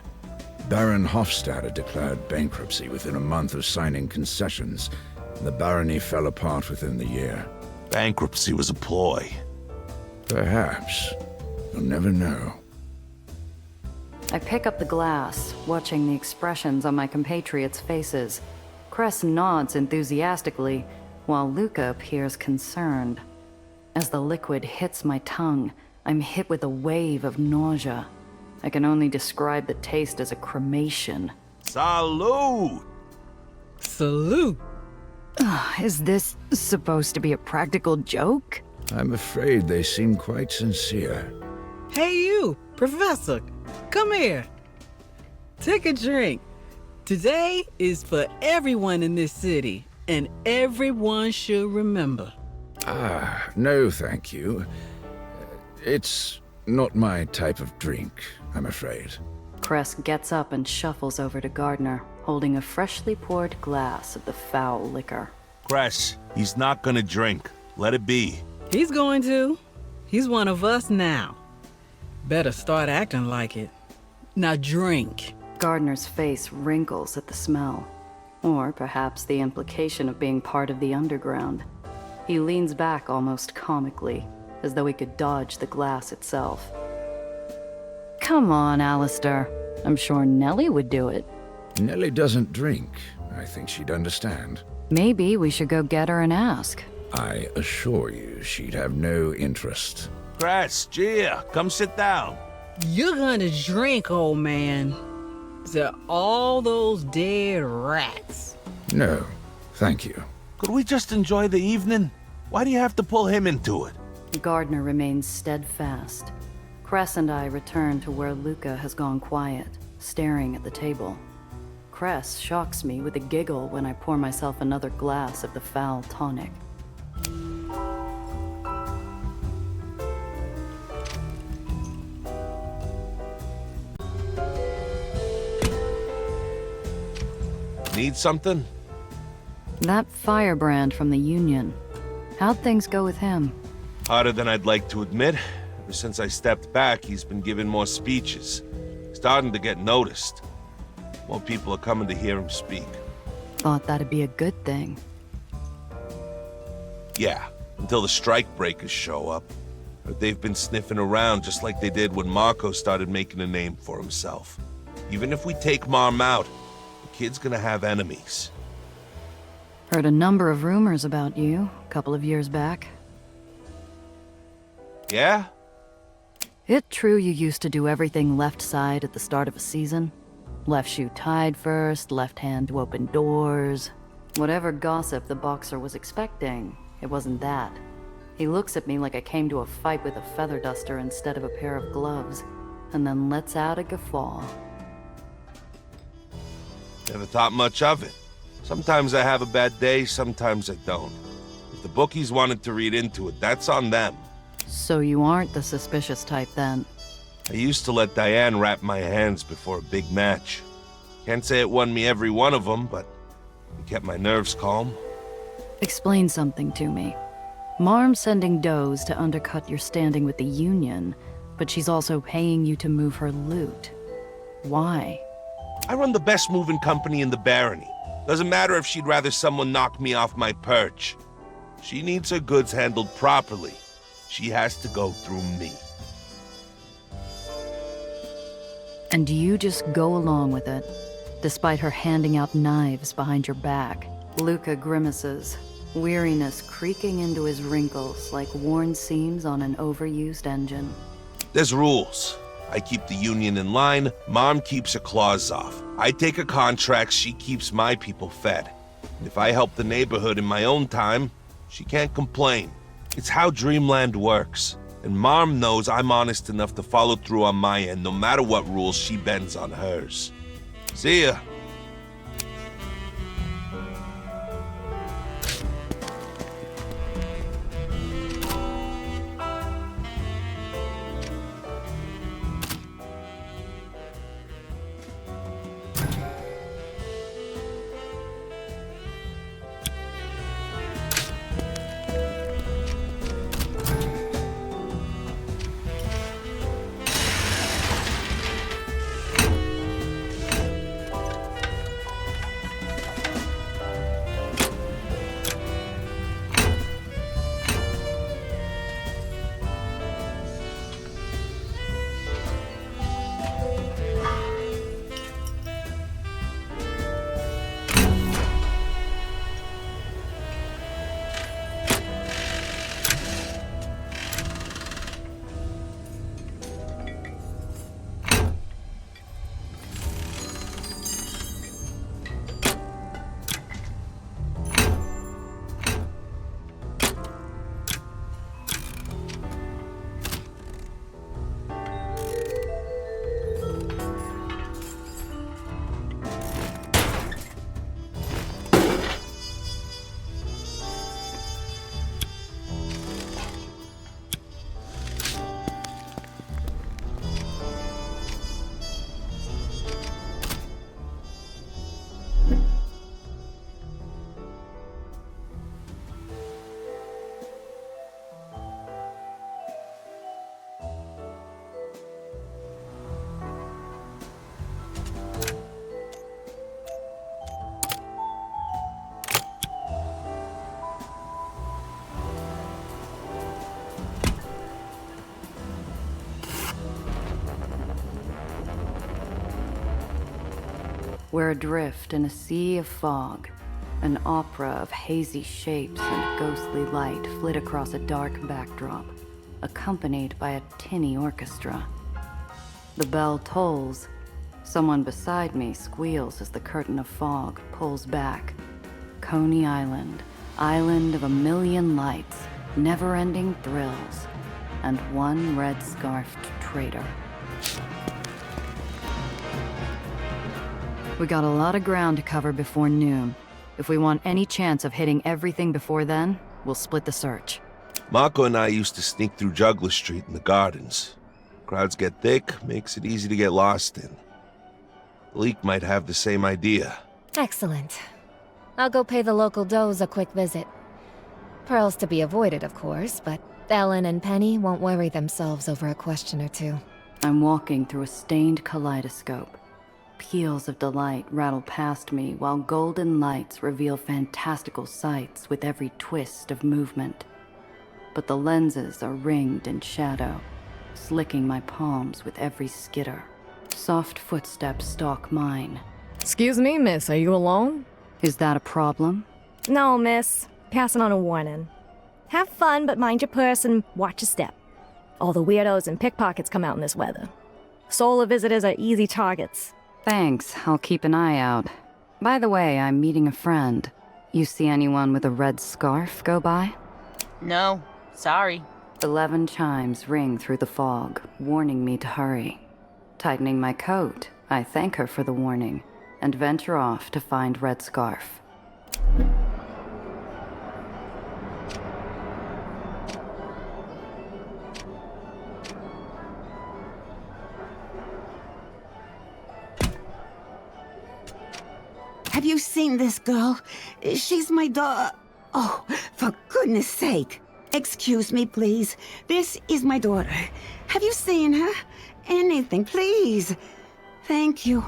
Baron Hofstadter declared bankruptcy within a month of signing concessions. The barony fell apart within the year. Bankruptcy was a ploy. Perhaps. You'll never know. I pick up the glass, watching the expressions on my compatriots' faces. Cress nods enthusiastically, while Luca appears concerned. As the liquid hits my tongue, I'm hit with a wave of nausea. I can only describe the taste as a cremation. Salud! Salute! Is this supposed to be a practical joke? I'm afraid they seem quite sincere. Hey you, Professor, come here. Take a drink. Today is for everyone in this city, and everyone should remember. Ah, no thank you. It's not my type of drink, I'm afraid. Cress gets up and shuffles over to Gardner, holding a freshly poured glass of the foul liquor. Cress, he's not gonna drink. Let it be. He's going to. He's one of us now. Better start acting like it. Now drink. Gardner's face wrinkles at the smell. Or perhaps the implication of being part of the underground. He leans back almost comically, as though he could dodge the glass itself. Come on, Alistair. I'm sure Nellie would do it. Nellie doesn't drink. I think she'd understand. Maybe we should go get her and ask. I assure you she'd have no interest. Cress, Gia, come sit down. You're gonna drink, old man. To all those dead rats. No, thank you. Could we just enjoy the evening? Why do you have to pull him into it? Gardner remains steadfast. Cress and I return to where Luca has gone quiet, staring at the table. Cress shocks me with a giggle when I pour myself another glass of the foul tonic. Need something? That firebrand from the Union. How'd things go with him? Harder than I'd like to admit. Ever since I stepped back, he's been giving more speeches. Starting to get noticed. More people are coming to hear him speak. Thought that'd be a good thing. Yeah, until the strikebreakers show up. But they've been sniffing around just like they did when Marco started making a name for himself. Even if we take Marm out, the kid's gonna have enemies. Heard a number of rumors about you a couple of years back. Yeah? It true you used to do everything left side at the start of a season? Left shoe tied first, left hand to open doors. Whatever gossip the boxer was expecting, it wasn't that. He looks at me like I came to a fight with a feather duster instead of a pair of gloves, and then lets out a guffaw. Never thought much of it. Sometimes I have a bad day, sometimes I don't. If the bookies wanted to read into it, that's on them. So you aren't the suspicious type then? I used to let Diane wrap my hands before a big match. Can't say it won me every one of them, but it kept my nerves calm. Explain something to me. Marm's sending does to undercut your standing with the Union, but she's also paying you to move her loot. Why? I run the best moving company in the barony. Doesn't matter if she'd rather someone knock me off my perch. She needs her goods handled properly. She has to go through me. And you just go along with it, despite her handing out knives behind your back. Luca grimaces, weariness creaking into his wrinkles like worn seams on an overused engine. There's rules. I keep the Union in line, Mom keeps her claws off. I take her contracts, she keeps my people fed. And if I help the neighborhood in my own time, she can't complain. It's how Dreamland works. And Mom knows I'm honest enough to follow through on my end, no matter what rules she bends on hers. See ya. We're adrift in a sea of fog. An opera of hazy shapes and ghostly light flit across a dark backdrop, accompanied by a tinny orchestra. The bell tolls. Someone beside me squeals as the curtain of fog pulls back. Coney Island, island of a million lights, never-ending thrills, and one red-scarfed traitor. We got a lot of ground to cover before noon. If we want any chance of hitting everything before then, we'll split the search. Mako and I used to sneak through Juggler Street in the gardens. Crowds get thick, makes it easy to get lost in. Leek might have the same idea. Excellent. I'll go pay the local does a quick visit. Pearls to be avoided, of course, but Ellen and Penny won't worry themselves over a question or two. I'm walking through a stained kaleidoscope. Peals of delight rattle past me while golden lights reveal fantastical sights with every twist of movement. But the lenses are ringed in shadow, slicking my palms with every skitter. Soft footsteps stalk mine. Excuse me, miss, are you alone? Is that a problem? No, miss. Passing on a warning. Have fun, but mind your purse and watch your step. All the weirdos and pickpockets come out in this weather. Solar visitors are easy targets. Thanks, I'll keep an eye out. By the way, I'm meeting a friend. You see anyone with a red scarf go by? No, sorry. 11 chimes ring through the fog, warning me to hurry. Tightening my coat, I thank her for the warning, and venture off to find Red Scarf. Have you seen this girl? She's my daughter. Oh, for goodness sake. Excuse me, please. This is my daughter. Have you seen her? Anything, please. Thank you.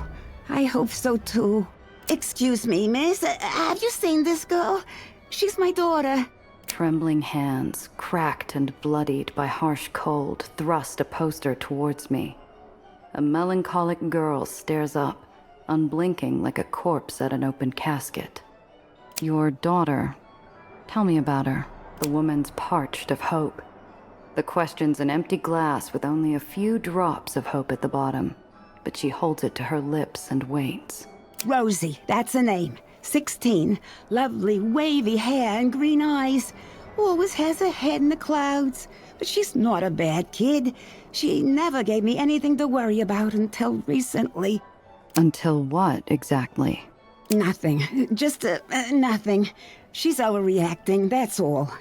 I hope so, too. Excuse me, miss. Have you seen this girl? She's my daughter. Trembling hands, cracked and bloodied by harsh cold, thrust a poster towards me. A melancholic girl stares up, unblinking like a corpse at an open casket. Your daughter. Tell me about her. The woman's parched of hope. The question's an empty glass with only a few drops of hope at the bottom, but she holds it to her lips and waits. Rosie, that's her name. 16. Lovely wavy hair and green eyes. Always has her head in the clouds. But she's not a bad kid. She never gave me anything to worry about until recently. Until what, exactly? Nothing. Just, nothing. She's overreacting, that's all.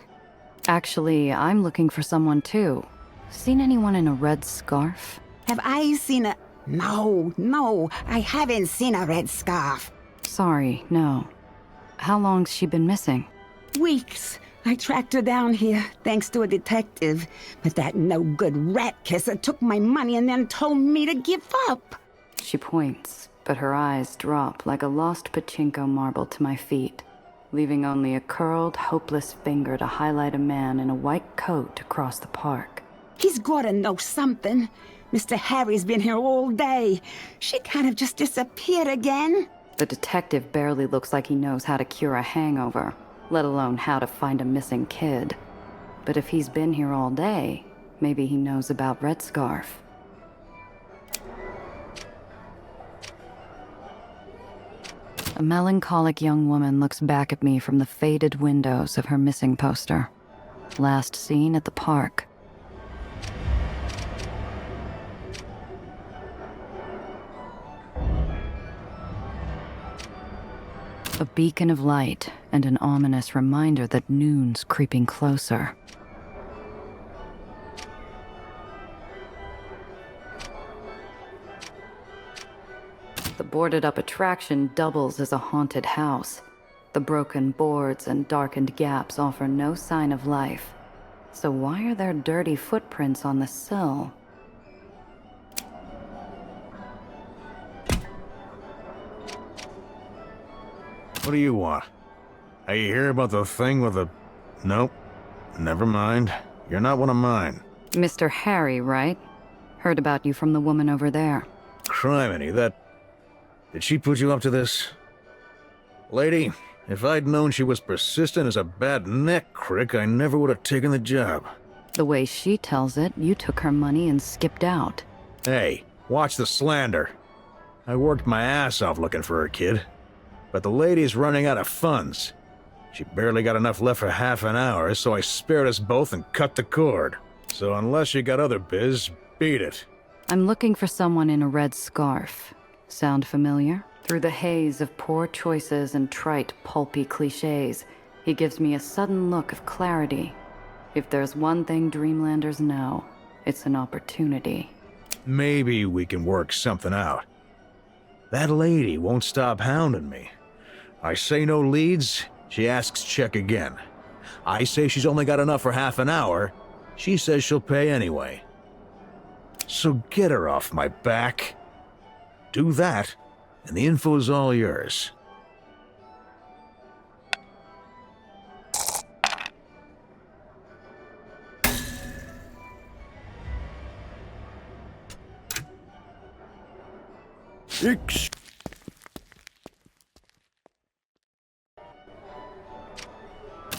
Actually, I'm looking for someone too. Seen anyone in a red scarf? Have I seen a... No, I haven't seen a red scarf. Sorry, no. How long's she been missing? Weeks. I tracked her down here, thanks to a detective. But that no-good rat kisser took my money and then told me to give up. She points, but her eyes drop like a lost pachinko marble to my feet, leaving only a curled, hopeless finger to highlight a man in a white coat across the park. He's gotta know something. Mr. Harry's been here all day. She kind of just disappeared again. The detective barely looks like he knows how to cure a hangover, let alone how to find a missing kid. But if he's been here all day, maybe he knows about Red Scarf. A melancholic young woman looks back at me from the faded windows of her missing poster. Last seen at the park. A beacon of light and an ominous reminder that noon's creeping closer. The boarded-up attraction doubles as a haunted house. The broken boards and darkened gaps offer no sign of life. So why are there dirty footprints on the sill? What do you want? Are you here about the thing with the... Nope. Never mind. You're not one of mine. Mr. Harry, right? Heard about you from the woman over there. Criminy, that... Did she put you up to this? Lady, if I'd known she was persistent as a bad neck crick, I never would have taken the job. The way she tells it, you took her money and skipped out. Hey, watch the slander. I worked my ass off looking for her, kid. But the lady's running out of funds. She barely got enough left for half an hour, so I spared us both and cut the cord. So unless you got other biz, beat it. I'm looking for someone in a red scarf. Sound familiar? Through the haze of poor choices and trite, pulpy cliches, he gives me a sudden look of clarity. If there's one thing Dreamlanders know, it's an opportunity. Maybe we can work something out. That lady won't stop hounding me. I say no leads, she asks check again. I say she's only got enough for half an hour, she says she'll pay anyway. So get her off my back. Do that, and the info's all yours.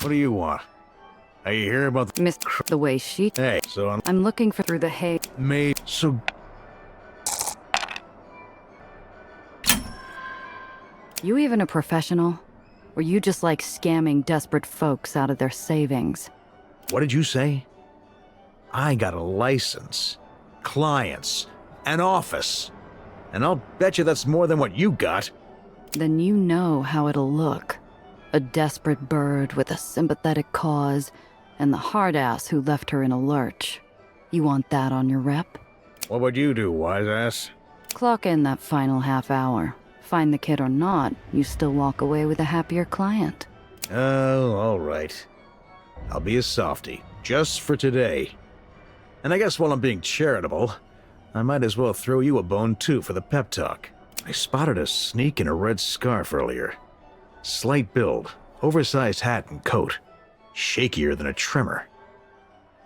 What do you want? Are you here about the way she... Hey, so I'm looking for through the haze... So... You even a professional? Or you just like scamming desperate folks out of their savings? What did you say? I got a license, clients, an office. And I'll bet you that's more than what you got. Then you know how it'll look. A desperate bird with a sympathetic cause, and the hard ass who left her in a lurch. You want that on your rep? What would you do, wise ass? Clock in that final half hour. Find the kid or not, you still walk away with a happier client. Oh, all right. I'll be a softie, just for today. And I guess while I'm being charitable, I might as well throw you a bone too for the pep talk. I spotted a sneak in a red scarf earlier. Slight build, oversized hat and coat. Shakier than a trimmer.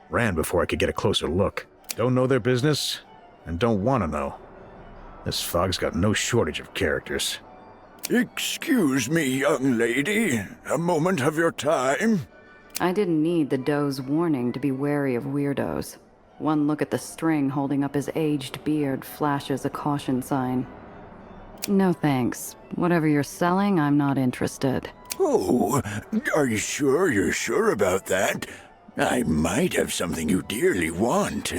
Ran before I could get a closer look. Don't know their business, and don't want to know. This fog's got no shortage of characters. Excuse me, young lady. A moment of your time? I didn't need the doe's warning to be wary of weirdos. One look at the string holding up his aged beard flashes a caution sign. No thanks. Whatever you're selling, I'm not interested. Oh, are you sure you're sure about that? I might have something you dearly want.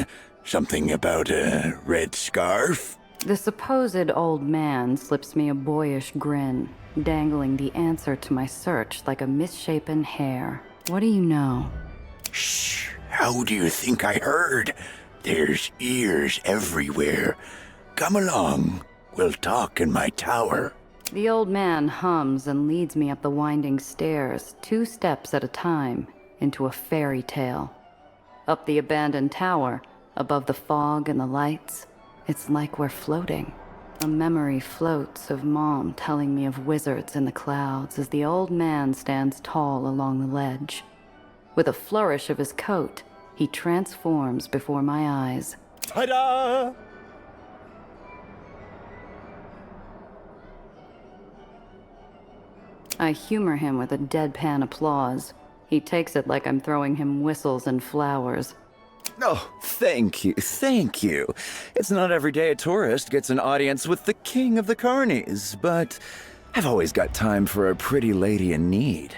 Something about a red scarf? The supposed old man slips me a boyish grin, dangling the answer to my search like a misshapen hair. What do you know? Shh, how do you think I heard? There's ears everywhere. Come along, we'll talk in my tower. The old man hums and leads me up the winding stairs, 2 steps at a time, into a fairy tale. Up the abandoned tower, above the fog and the lights, it's like we're floating. A memory floats of Mom telling me of wizards in the clouds as the old man stands tall along the ledge. With a flourish of his coat, he transforms before my eyes. Ta-da! I humor him with a deadpan applause. He takes it like I'm throwing him whistles and flowers. Oh, thank you, thank you. It's not every day a tourist gets an audience with the king of the carnies, but I've always got time for a pretty lady in need.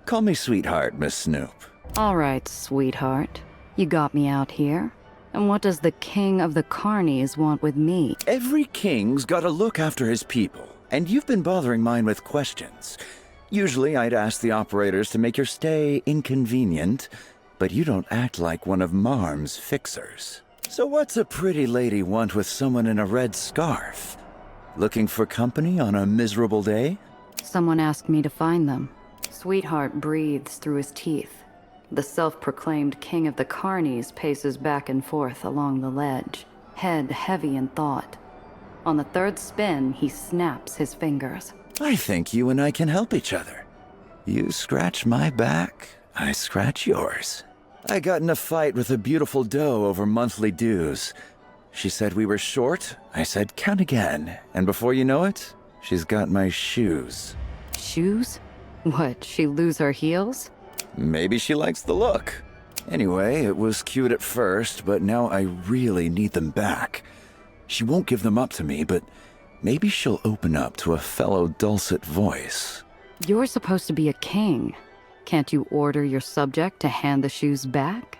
Call me sweetheart, Miss Snoop. All right, sweetheart. You got me out here. And what does the king of the carnies want with me? Every king's gotta look after his people, and you've been bothering mine with questions. Usually I'd ask the operators to make your stay inconvenient, but you don't act like one of Marm's fixers. So what's a pretty lady want with someone in a red scarf? Looking for company on a miserable day? Someone asked me to find them. Sweetheart breathes through his teeth. The self-proclaimed king of the carnies paces back and forth along the ledge, head heavy in thought. On the 3rd spin, he snaps his fingers. I think you and I can help each other. You scratch my back, I scratch yours. I got in a fight with a beautiful doe over monthly dues. She said we were short. I said count again, and before you know it, She's got my shoes. Shoes? What, she lose her heels? Maybe she likes the look. Anyway, it was cute at first, but now I really need them back. She won't give them up to me, but maybe she'll open up to a fellow dulcet voice. You're supposed to be a king. Can't you order your subject to hand the shoes back?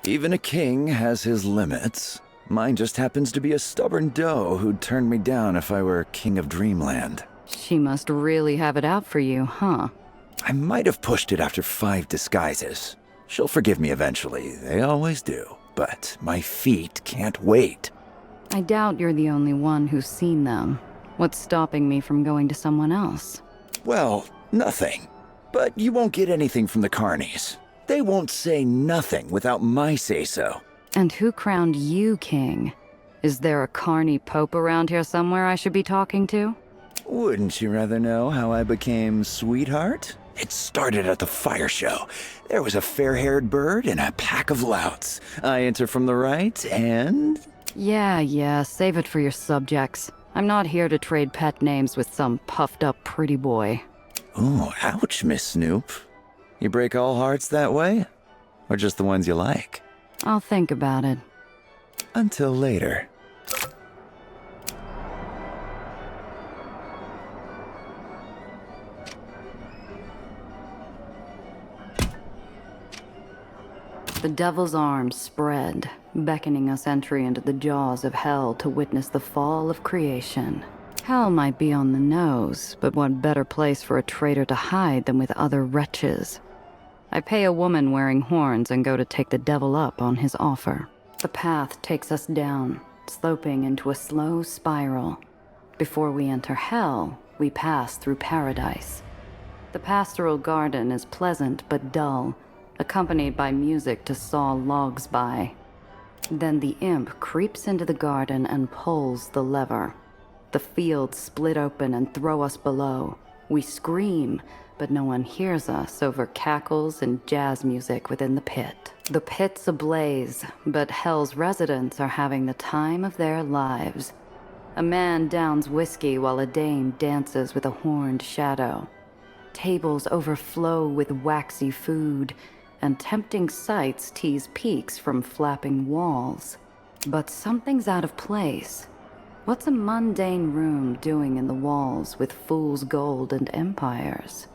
Even a king has his limits. Mine just happens to be a stubborn doe who'd turn me down if I were king of Dreamland. She must really have it out for you, huh? I might have pushed it after 5 disguises. She'll forgive me eventually, they always do. But my feet can't wait. I doubt you're the only one who's seen them. What's stopping me from going to someone else? Well, nothing. But you won't get anything from the carnies. They won't say nothing without my say-so. And who crowned you king? Is there a carny pope around here somewhere I should be talking to? Wouldn't you rather know how I became sweetheart? It started at the fire show. There was a fair-haired bird and a pack of louts. I enter from the right and... Yeah, save it for your subjects. I'm not here to trade pet names with some puffed-up pretty boy. Ooh, ouch, Miss Snoop. You break all hearts that way? Or just the ones you like? I'll think about it. Until later. The devil's arms spread, beckoning us entry into the jaws of hell to witness the fall of creation. Hell might be on the nose, but what better place for a traitor to hide than with other wretches? I pay a woman wearing horns and go to take the devil up on his offer. The path takes us down, sloping into a slow spiral. Before we enter hell, we pass through paradise. The pastoral garden is pleasant but dull, accompanied by music to saw logs by. Then the imp creeps into the garden and pulls the lever. The fields split open and throw us below. We scream, but no one hears us over cackles and jazz music within the pit. The pit's ablaze, but hell's residents are having the time of their lives. A man downs whiskey while a dame dances with a horned shadow. Tables overflow with waxy food, and tempting sights tease peaks from flapping walls. But something's out of place. What's a mundane room doing in the walls with fool's gold and empires?